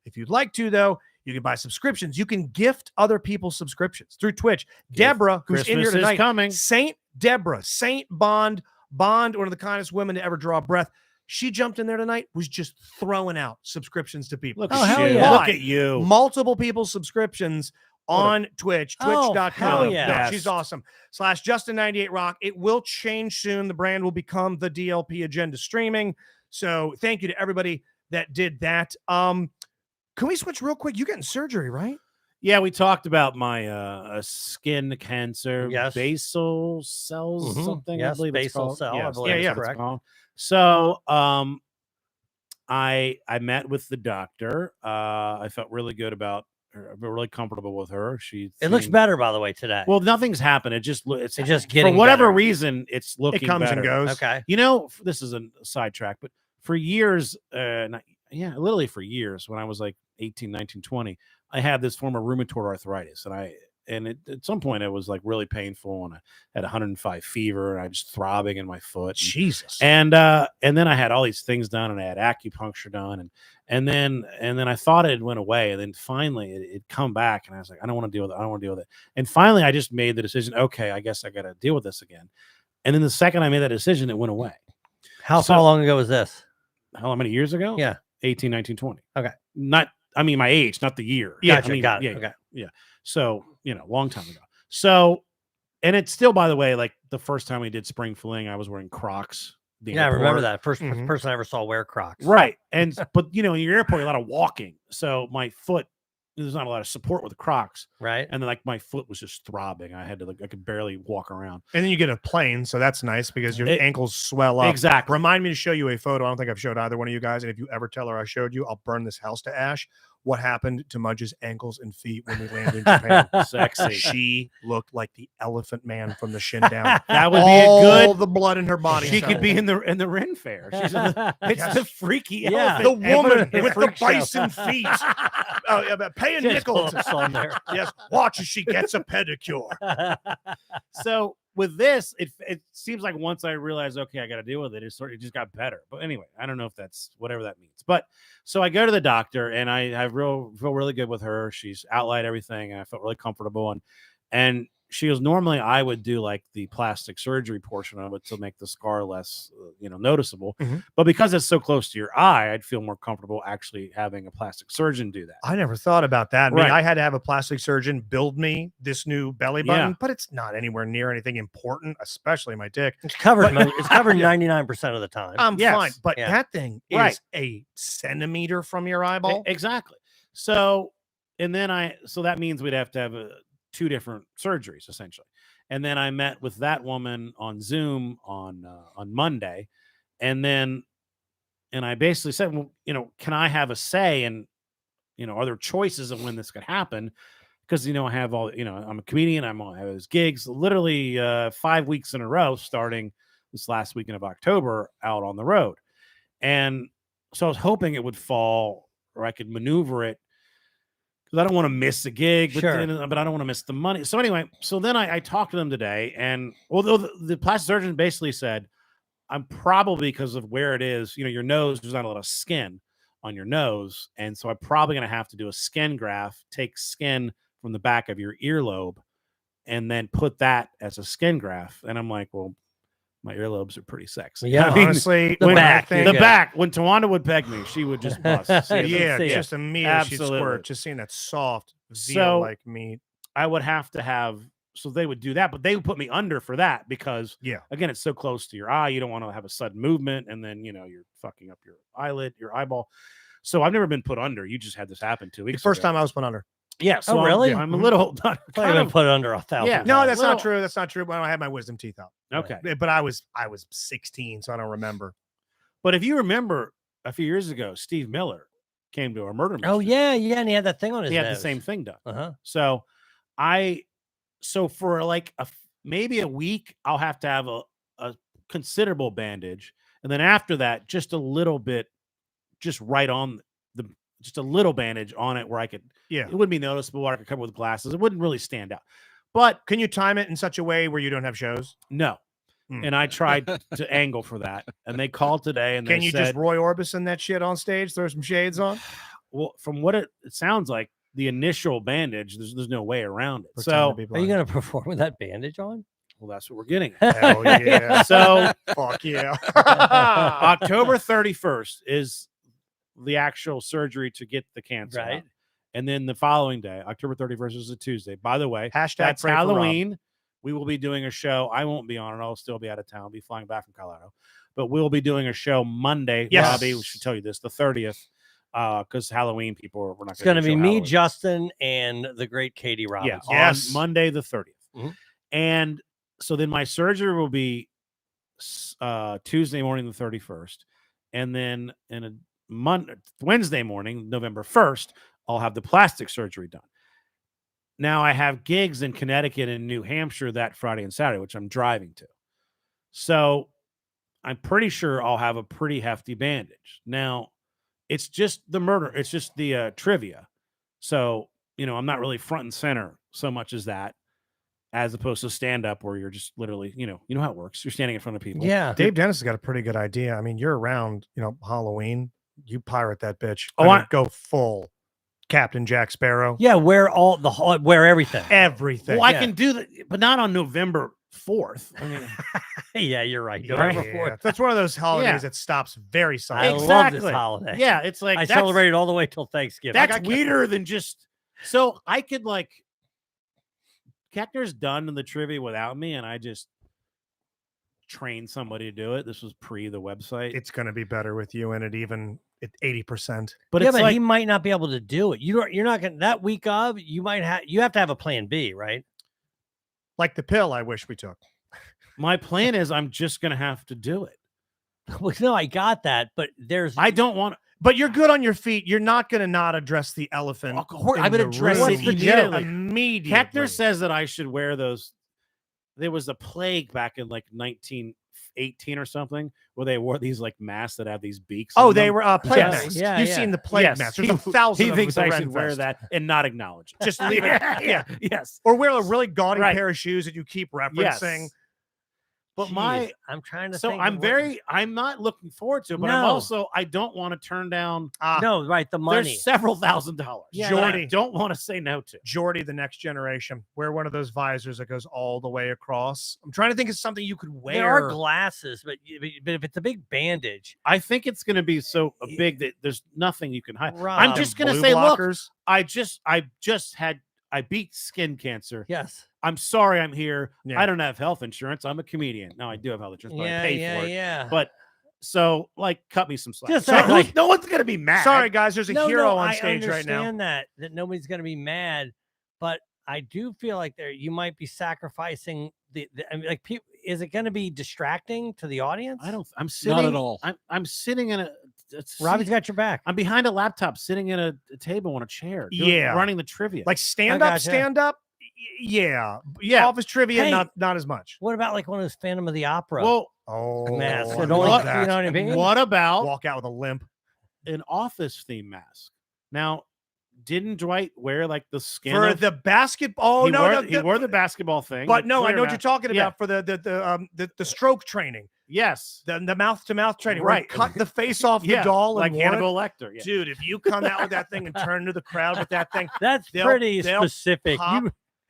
If you'd like to, though, You can buy subscriptions. You can gift other people subscriptions through Twitch. Deborah, who's in here Christmas is tonight, coming. Saint Deborah, Saint Bond, one of the kindest women to ever draw breath. She jumped in there tonight, was just throwing out subscriptions to people. Look Oh, at hell you. yeah. Look at you. Multiple people's subscriptions on Twitch, Oh, twitch.com. hell yeah. She's awesome. /Justin98Rock. It will change soon. The brand will become the DLP Agenda Streaming. So thank you to everybody that did that. Can we switch real quick? You getting surgery, right? Yeah, we talked about my skin cancer, Yes. basal cells, something. Yes, I believe it's basal called. cell. Yes, I believe that's it's what it's correct. called. So, I met with the doctor. I felt really good about her. I felt really comfortable with her. It looks better, by the way, today. Well, nothing's happened. It's just just for getting whatever better. reason, it's looking It comes better. and goes. Okay. You know, this is a sidetrack, but for years, literally for years, when I was like 18, 19, 20, I had this form of rheumatoid arthritis, and at some point it was like really painful, and I had 105 fever, and I was throbbing in my foot. Jesus. And then I had all these things done, and I had acupuncture done, and then I thought it went away, and then finally it come back, and I was like, I don't want to deal with it. I don't want to deal with it. And finally, I just made the decision. Okay, I guess I got to deal with this again. And then the second I made that decision, it went away. How long ago was this? How many years ago? Yeah. 18, 19, 20. Okay. I mean, my age, not the year. Yeah, I mean, got it. yeah, Okay. yeah. So, long time ago. So, and it's still, by the way, like the first time we did spring fling, I was wearing Crocs. Yeah, I remember that. First Mhm. person I ever saw wear Crocs. Right. And, but, in your airport, a lot of walking. So my foot, there's not a lot of support with the Crocs. Right. And then like my foot was just throbbing. I could barely walk around. And then you get a plane, so that's nice because your ankles swell up. Exactly. Remind me to show you a photo. I don't think I've showed either one of you guys. And if you ever tell her I showed you, I'll burn this house to ash. What happened to Mudge's ankles and feet when we landed in Japan? Sexy. She looked like the Elephant Man from the shin down. That would All be a good. the blood in her body. She cells. could be in the Ren Fair. She's it's the freaky Yeah. the elephant. woman the with the freak show. bison feet. Paying Just nickels. pull up on there. Yes, watch as she gets a pedicure. So with this, it seems like once I realized, okay, I got to deal with it, it just got better. But anyway, I don't know if that's whatever that means. But so I go to the doctor, and I feel really good with her. She's outlined everything, and I felt really comfortable. And she goes, normally I would do like the plastic surgery portion of it to make the scar less, noticeable. Mhm. But because it's so close to your eye, I'd feel more comfortable actually having a plastic surgeon do that. I never thought about that. I mean, Right. I had to have a plastic surgeon build me this new belly button, Yeah. but it's not anywhere near anything important, especially my dick. It's covered. It's covered 99% of the time. I'm Yes. fine, but Yeah. that thing is Right. a centimeter from your eyeball. Exactly. So, and then so that means we'd have to have two different surgeries essentially. And then I met with that woman on Zoom on Monday, and I basically said, well, can I have a say in, are there choices of when this could happen? Because I have all, I'm a comedian. I have those gigs, literally 5 weeks in a row, starting this last weekend of October, out on the road, and so I was hoping it would fall, or I could maneuver it. Because I don't want to miss a gig, but, Sure. but I don't want to miss the money. So anyway, then I talked to them today, and although the plastic surgeon basically said, I'm probably, because of where it is, your nose, there's not a lot of skin on your nose, and so I'm probably going to have to do a skin graft, take skin from the back of your earlobe, and then put that as a skin graft. And I'm like, well, my earlobes are pretty sexy. Yeah, I mean, Honestly, the when back, I think- the Yeah. back, when Tawanda would peg me, she would just bust. See it? yeah, see it. just immediately she'd Absolutely. squirt. Just seeing that soft So- veal-like meat. I would have to have, so they would do that, but they would put me under for that because, Yeah. again, it's so close to your eye. You don't want to have a sudden movement, and then, you're fucking up your eyelid, your eyeball. So I've never been put under. You just had this happen 2 The weeks first ago. time I was put under. Yeah. So really? I'm a little I've kind been of, put under 1,000. Yeah. No, times. that's Little- not true. That's not true. But I had my wisdom teeth out. okay. But I was 16, so I don't remember. But if you remember a few years ago, Steve Miller came to our murder mystery. Oh yeah, and he had that thing on his He had nose. the same thing done. Uh-huh. So for like maybe a week, I'll have to have a considerable bandage. And then after that, just a little bit, just right on just a little bandage on it where I could, Yeah. it wouldn't be noticeable, or I could cover with glasses. It wouldn't really stand out. But Can you time it in such a way where you don't have shows? no. Hmm. And I tried to angle for that. And they called today and Can they you said, just Roy Orbison that shit on stage? Throw some shades on? well, from what it sounds like, the initial bandage, there's no way around it. Pretend So to be Are you blind. going to perform with that bandage on? well, that's what we're getting. Hell yeah. So Fuck yeah. October 31st is the actual surgery to get the cancer Right. out. And then the following day, October 31st is a Tuesday. By the way, Hashtag that's pray for Rob. Halloween. We will be doing a show. I won't be on it. I'll still be out of town. I'll be flying back from Colorado. But we'll be doing a show Monday. Yes. Robbie, we should tell you this, the 30th, because Halloween people, we're not It's going to do a be show me, Halloween. Justin, and the great Katie Yeah, Robbins. Yes. on Monday the 30th. Mhm. And so then my surgery will be Tuesday morning the 31st. And then in a Wednesday morning, November 1st, I'll have the plastic surgery done. Now I have gigs in Connecticut and New Hampshire that Friday and Saturday, which I'm driving to. So I'm pretty sure I'll have a pretty hefty bandage. Now it's just the murder. It's just the trivia. So, I'm not really front and center so much as that, as opposed to stand up where you're just literally, you know how it works. You're standing in front of people. Yeah. Dave Dennis has got a pretty good idea. I mean, you're around, Halloween. You pirate that bitch. Oh, I mean, go full Captain Jack Sparrow. Yeah, wear everything. Everything. Well, I Yeah. can do that, but not on November 4th. I mean, Yeah, you're right. Yeah, November yeah. 4th. That's one of those holidays Yeah. that stops very I suddenly. love this Exactly. holiday. yeah, it's like I that's- celebrate it all the way till Thanksgiving. That's weirder than just so I could Keckner's done the trivia without me, and I just trained somebody to do it. This was pre the website. It's going to be better with you in it, even at 80%. but yeah, it's but like he might not be able to do it. You're not going that week of. You have to have a plan B, right? Like the pill I wish we took. my plan is I'm just gonna have to do it. Well, no, I got that, but there's I don't want But you're good on your feet. You're not going to not address the elephant. Of course, in I'm gonna the address room it immediately. Immediately. Keckner says that I should wear those. There was a plague back in 1918 or something where they wore these masks that have these beaks. Oh, on they them. were plague Yes. masks. Yeah, You've yeah. seen the plague Yes, masks. There's 1,000 He of them thinks with the I should Ren wear Fest. that and not acknowledge it. Just leave it. yeah, yes. Or wear a really gaudy Right. pair of shoes that you keep referencing. Yes. But Jeez, I'm trying to. so think I'm of what- I'm not looking forward to it, but I don't want to turn down. no, right, the money. There's several $1,000s. Yeah, that I Jordy. don't want to say no to. Jordy, the next generation. Wear one of those visors that goes all the way across. I'm trying to think of something you could wear. There are glasses, but if it's a big bandage, I think it's going to be so big that there's nothing you can hide. Rob, I'm just going to Blue say, look, blockers. I beat skin cancer. yes, I'm sorry I'm here. Yeah. I don't have health insurance. I'm a comedian. No, I do have health insurance, but I pay for it. yeah. But so cut me some slack. Just So act like- no one's going to be mad. Sorry, guys. There's a no, hero no, on I stage right now. understand that nobody's going to be mad, but I do feel like you might be sacrificing I mean, people. Is it going to be distracting to the audience? I'm sitting. Not at all. I'm sitting in a. Robbie's got your back. I'm behind a laptop, sitting in a table on a chair. Yeah. running the trivia. Like stand up, gotcha. stand up. Yeah. Yeah. Office trivia, Hey. not as much. What about one of those Phantom of the Opera? well, Oh, Mask. I It love only- that. you know what I mean? what about Walk out with a limp. an office theme mask? Now, didn't Dwight wear the skin For of- the basketball. Oh, he no, wore, no. he wore the basketball thing. But the no, I clear know what you're mask. talking Yeah. about for the stroke training, Yes. the mouth to mouth training, where you Right. cut the face off the Yeah, doll like and wore it. Hannibal Lecter. Yeah. Dude, if you come out with that thing and turn to the crowd with that thing, That's they'll- pretty they'll specific. pop.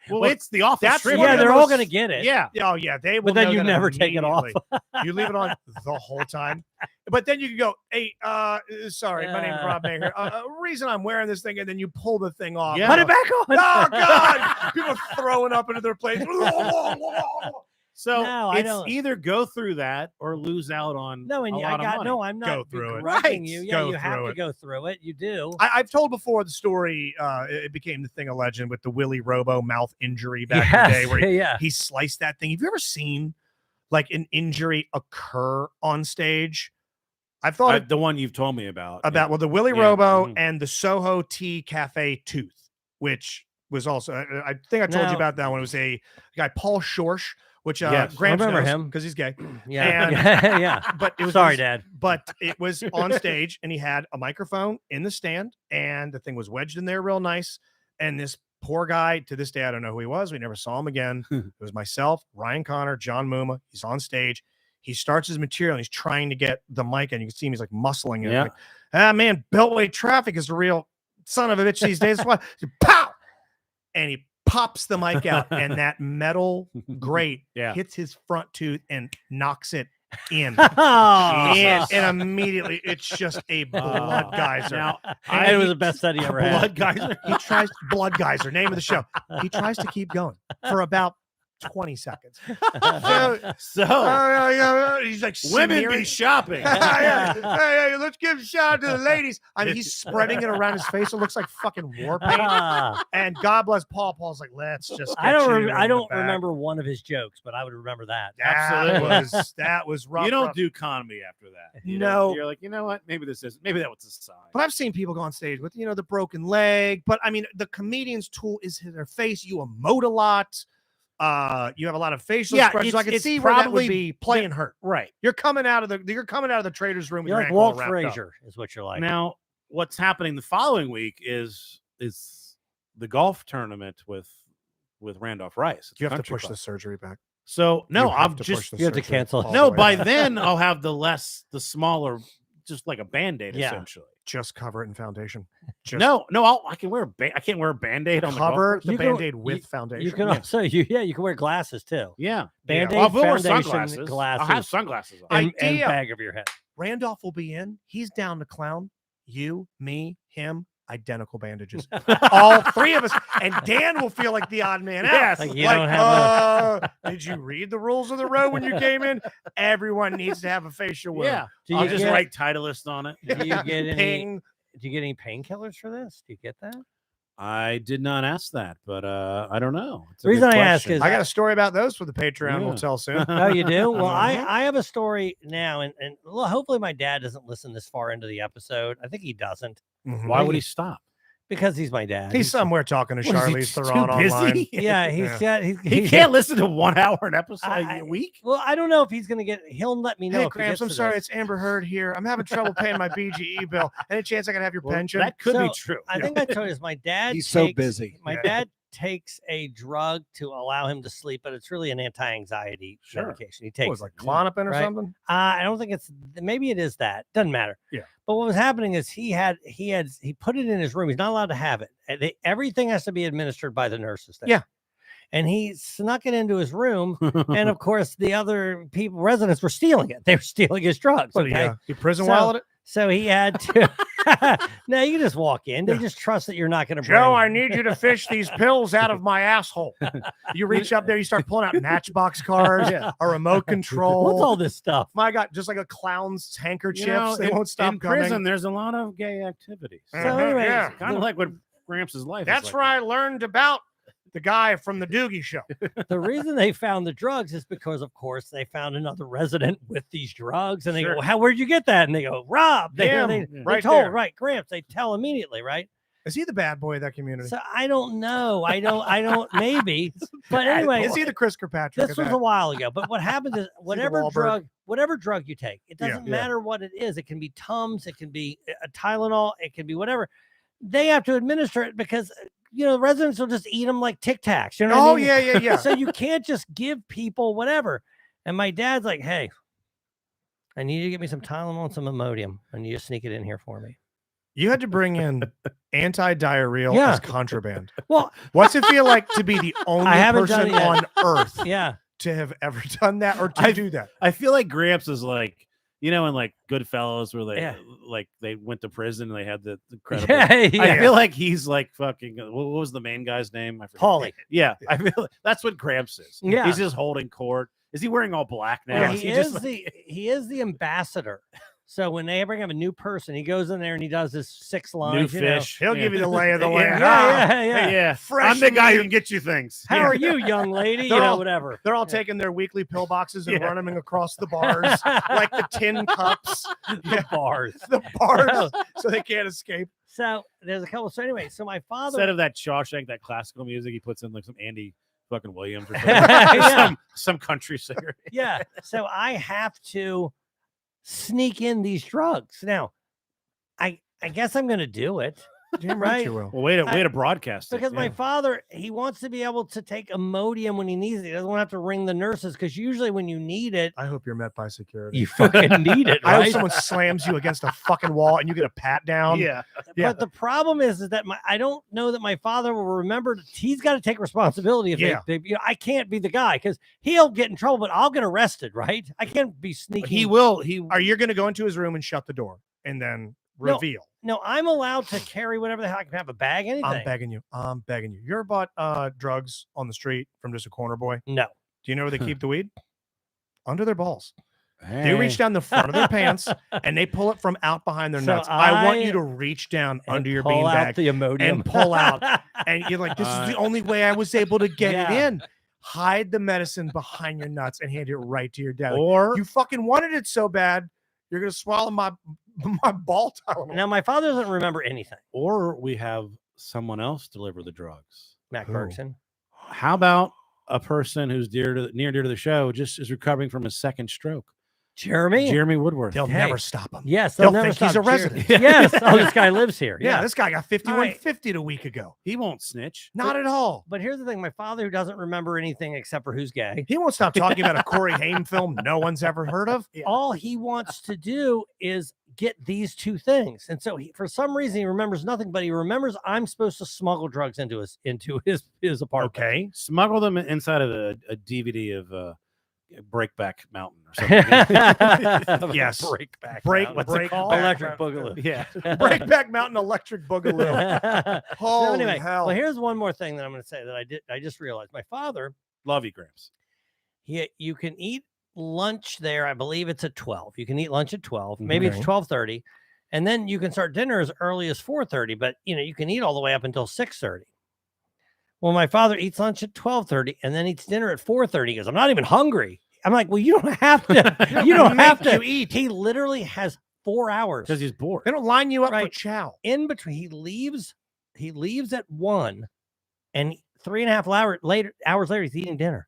Well, Well, it's the office. that's trivia. one Yeah, of the they're all most- going to get it. Yeah. oh yeah, they will. But then know you that never take it off. immediately. You leave it on the whole time. But then you can go, hey, sorry, my name's Rob Mayer. Reason I'm wearing this thing, and then you pull the thing off. Yeah. Put it back on. Oh God! People are throwing up into their place. So No, I it's don't. either go through that or lose out on No, and a I lot of got money. no. I'm not Go through it. begrudging Right. you. Yeah, Go you have through to it. go through it. You do. I've told before the story. It became the thing of legend with the Willie Robo mouth injury back in the day, where yeah. he sliced that thing. Have you ever seen an injury occur on stage? I've thought The one you've told me about. about the Willie Yeah, Robo mhm. and the Soho Tea Cafe Tooth, which was also I think I told you Now- about that one. It was a guy Paul Schorsch, which Yes, I Gramps remember knows him. because he's gay. Yeah. And- yeah. But it was Sorry, Dad. But it was on stage, and he had a microphone in the stand, and the thing was wedged in there real nice. And this poor guy, to this day, I don't know who he was. We never saw him again. It was myself, Ryan Connor, John Muma. He's on stage. He starts his material, and he's trying to get the mic, and you can see him. He's muscling it. Yeah. Man, Beltway traffic is a real son of a bitch these days. Pow! And he pops the mic out, and that metal grate hits his front tooth and knocks it in. And immediately it's just a blood geyser. Now, it was the best set he ever had. Blood geyser. He tries blood geyser, name of the show. He tries to keep going for about 20 seconds. So he's like, women be shopping. Hey, let's give a shout out to the ladies. I mean, he's spreading it around his face. It looks like fucking war paint. And God bless Paul. Paul's like, let's just. I don't remember one of his jokes, but I would remember that. Absolutely, that was rough. You don't rough. do comedy after that. You're like, you know what? Maybe that was a sign. But I've seen people go on stage with the broken leg. But I mean, the comedian's tool is their face. You emote a lot. You have a lot of facial expressions. I can see where that would be playing hurt. Right. You're coming out of the trader's room. You're like Walt Frazier, is what you're like. Now, what's happening the following week is the golf tournament with Randolph Rice. You have to push the surgery back. So no, you have to cancel. No, by then I'll have the smaller, just like a Band-Aid essentially. Just cover it in foundation. I can wear I can't wear a Band-Aid on cover the Band-Aid with foundation. You can also you can wear glasses too. Yeah. Band-Aid, I'll wear foundation, sunglasses. glasses. I'll have sunglasses on. And bag over your head. Randolph will be in. He's down to clown. You, me, him. Identical bandages. All three of us. And Dan will feel like the odd man out. Yes. Like you don't have did you read the rules of the road when you came in? Everyone needs to have a facial wound. Yeah. I'll just write Titleist on it. Do you get any painkillers for this? Do you get that? I did not ask that, but I don't know. The reason I ask is I got a story about those for the Patreon. We'll tell soon. Oh, you do? Well, I have a story now, and hopefully my dad doesn't listen this far into the episode. I think he doesn't. Mm-hmm. Why would he stop? Because he's my dad. He's somewhere talking to Charlize Theron online. Yeah, he can't listen to 1 hour an episode a week. Well, I don't know if he's going to he'll let me know. Hey, Gramps, I'm sorry. It's Amber Heard here. I'm having trouble paying my BGE bill. Any chance I can have your pension? That could be true. I think I told you, my dad. He's so busy. My dad takes a drug to allow him to sleep, but it's really an anti-anxiety medication. He takes like Klonopin or something. I don't think maybe it is that. Doesn't matter. Yeah. But what was happening is he put it in his room. He's not allowed to have it. Everything has to be administered by the nurses there. Yeah. And he snuck it into his room, and of course the other residents were stealing it. They were stealing his drugs. Okay, he prison wallet it. So he had to. No, you can just walk in. They just trust that you're not going to. Joe, I need you to fish these pills out of my asshole. You reach up there, you start pulling out Matchbox cars, a remote control. What's all this stuff? My God, just like a clown's handkerchiefs. They won't stop in coming. prison, there's a lot of gay activities. So anyway, kind of like what Gramps' life. That's where I learned about the guy from the Doogie Show. The reason they found the drugs is because, of course, they found another resident with these drugs, and they go, "Where'd you get that?" And they go, "Rob." They told Gramps. They tell immediately, right? Is he the bad boy of that community? So I don't know. I don't. Maybe. But anyway, is he the Chris Kirkpatrick? This was a while ago. But what happens is whatever drug you take, it doesn't matter what it is. It can be Tums, it can be a Tylenol, it can be whatever. They have to administer it because residents will just eat them like Tic Tacs. You know what I mean? Yeah. So you can't just give people whatever. And my dad's like, "Hey, I need you to get me some Tylenol and some Imodium, and you just sneak it in here for me." You had to bring in anti-diarrheal as contraband. Well, what's it feel like to be the only person on earth to have ever done that or to do that? I feel like Gramps is like, in like Goodfellas where they went to prison and they had the credible. I feel like he's like fucking, what was the main guy's name? I forget. Paulie. Yeah. I feel like that's what Gramps is. Yeah. He's just holding court. Is he wearing all black now? Yeah, he is the ambassador. So when they bring up a new person, he goes in there and he does his 6 lines. New fish. He'll give you the lay of the land. Yeah. I'm the guy who can get you things. How are you, young lady? Whatever. They're all taking their weekly pill boxes and running them across the bars like the tin cups. The bars. So they can't escape. So there's a couple. So anyway, so my father. Instead of that Shawshank, that classical music, he puts in like some Andy fucking Williams or something. some country singer. Yeah. So I have to sneak in these drugs. Now, I guess I'm going to do it. Damn right? you will. Well, way to broadcast it. Because my father, he wants to be able to take Imodium when he needs it. He doesn't want to have to ring the nurses because usually when you need it, I hope you're met by security. you fucking need it, I hope right? someone slams you against a fucking wall and you get a pat down. Yeah. But the problem is that I don't know that my father will remember. He's got to take responsibility. If they, I can't be the guy because he'll get in trouble, but I'll get arrested, right? I can't be sneaking. He will. Are you going to go into his room and shut the door and then reveal? No, I'm allowed to carry whatever the hell. I can have a bag, anything. I'm begging you. You ever bought drugs on the street from just a corner boy? No. Do you know where they keep the weed? Under their balls. Hey. They reach down the front of their pants and they pull it from out behind their nuts. I want you to reach down under your beanbag and pull out. And you're like, this is the only way I was able to get it in. Hide the medicine behind your nuts and hand it right to your dad. Or you fucking wanted it so bad, you're gonna swallow my ball Tylenol. Now my father doesn't remember anything. Or we have someone else deliver the drugs. Mac Bergson. How about a person who's near dear to the show just is recovering from a second stroke? Jeremy Woodworth. They'll never stop him. Yes, they'll never think he's a resident. Yes. Oh, this guy lives here. Yeah, this guy got 5150 a week ago. He won't snitch. Not at all. But here's the thing: my father, who doesn't remember anything except for who's gay, he won't stop talking about a Corey Haim film no one's ever heard of. All he wants to do is get these two things, and so for some reason he remembers nothing. But he remembers I'm supposed to smuggle drugs into his apartment. Okay, smuggle them inside of a DVD of Breakback Mountain or something. Yes, What's it called? Electric Boogaloo. Yeah, Breakback Mountain Electric Boogaloo. So anyway, well, here's one more thing that I'm going to say that I just realized. My father, love you, Gramps. You can eat lunch there. I believe it's at 12. You can eat lunch at 12. Maybe it's 12:30, and then you can start dinner as early as 4:30. But you can eat all the way up until 6:30. Well, my father eats lunch at 12:30 and then eats dinner at 4:30. He goes, I'm not even hungry. I'm like, well, you don't have to. You don't have to eat. He literally has 4 hours because he's bored. They don't line you up for chow. In between, he leaves at 1, and 3.5 hours later, he's eating dinner.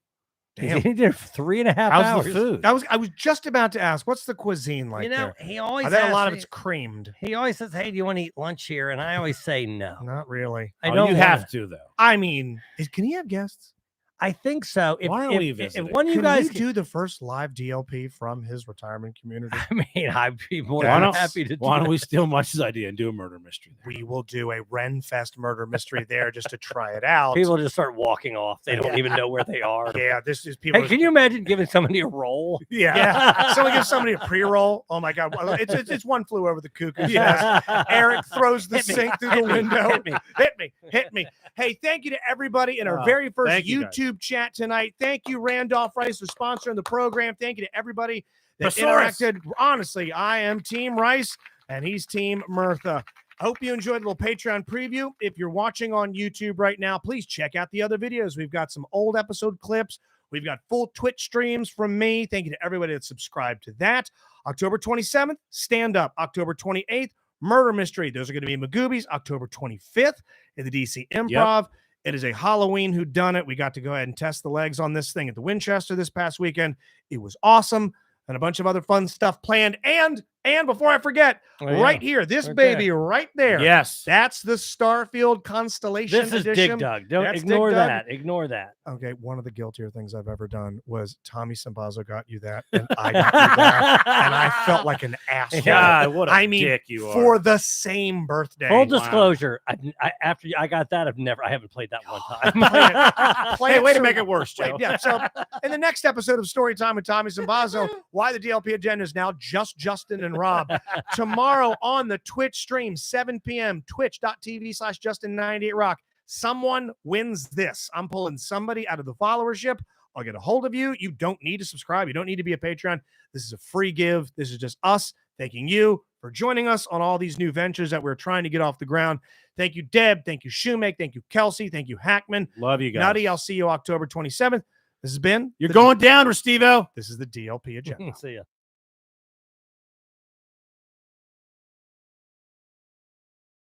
Damn. He's eating dinner for 3.5 hours. How's the food? I was just about to ask, what's the cuisine like? He always. I bet a lot of it's creamed. He always says, "Hey, do you want to eat lunch here?" And I always say no. Not really. I don't. You have to though. I mean, can he have guests? I think so. Why aren't we visiting? If one of you guys do the first live DLP from his retirement community, I mean, I'd be more than happy to. Why don't we steal Much's idea and do a murder mystery there? We will do a Renfest murder mystery there just to try it out. People just start walking off. They don't even know where they are. Yeah, this is people. Hey, can you imagine giving somebody a roll? Yeah. Someone gives somebody a pre-roll. Oh my God. It's One Flew Over the Cuckoo's Nest. Eric throws the sink through the window. Hit me. Hey, thank you to everybody in our very first YouTube chat tonight. Thank you, Randolph Rice, for sponsoring the program. Thank you to everybody that interacted. Honestly, I am Team Rice and he's Team Mirtha. I hope you enjoyed the little Patreon preview. If you're watching on YouTube right now, please check out the other videos. We've got some old episode clips. We've got full Twitch streams from me. Thank you to everybody that subscribed to that. October 27th, Stand Up. October 28th, Murder Mystery. Those are going to be Magoobies. October 25th in the DC Improv. Yep. It is a Halloween whodunit. We got to go ahead and test the legs on this thing at the Winchester this past weekend. It was awesome. And a bunch of other fun stuff planned. And before I forget, right here, this baby right there. Yes. That's the Starfield Constellation This is edition. Dig Dug. Don't ignore that. Ignore that. Okay, one of the guiltier things I've ever done was Tommy Sambazo got you that, and I got you that, and I felt like an asshole. God, what a dick you are. For the same birthday. Full disclosure, after I got that, I haven't played that one time. Hey, way to make it worse, Joe. Yeah, so in the next episode of Storytime with Tommy Sambazo, why the DLP agenda is now just Justin and Rob. Tomorrow on the Twitch stream, 7 p.m., twitch.tv/Justin98Rock. Someone wins this. I'm pulling somebody out of the followership. I'll get a hold of you. You don't need to subscribe. You don't need to be a Patreon. This is a free give. This is just us thanking you for joining us on all these new ventures that we're trying to get off the ground. Thank you, Deb. Thank you, Shoemake. Thank you, Kelsey. Thank you, Hackman. Love you guys. Nutty, I'll see you October 27th. This has been... You're going down, Restivo. This is the DLP agenda. See ya.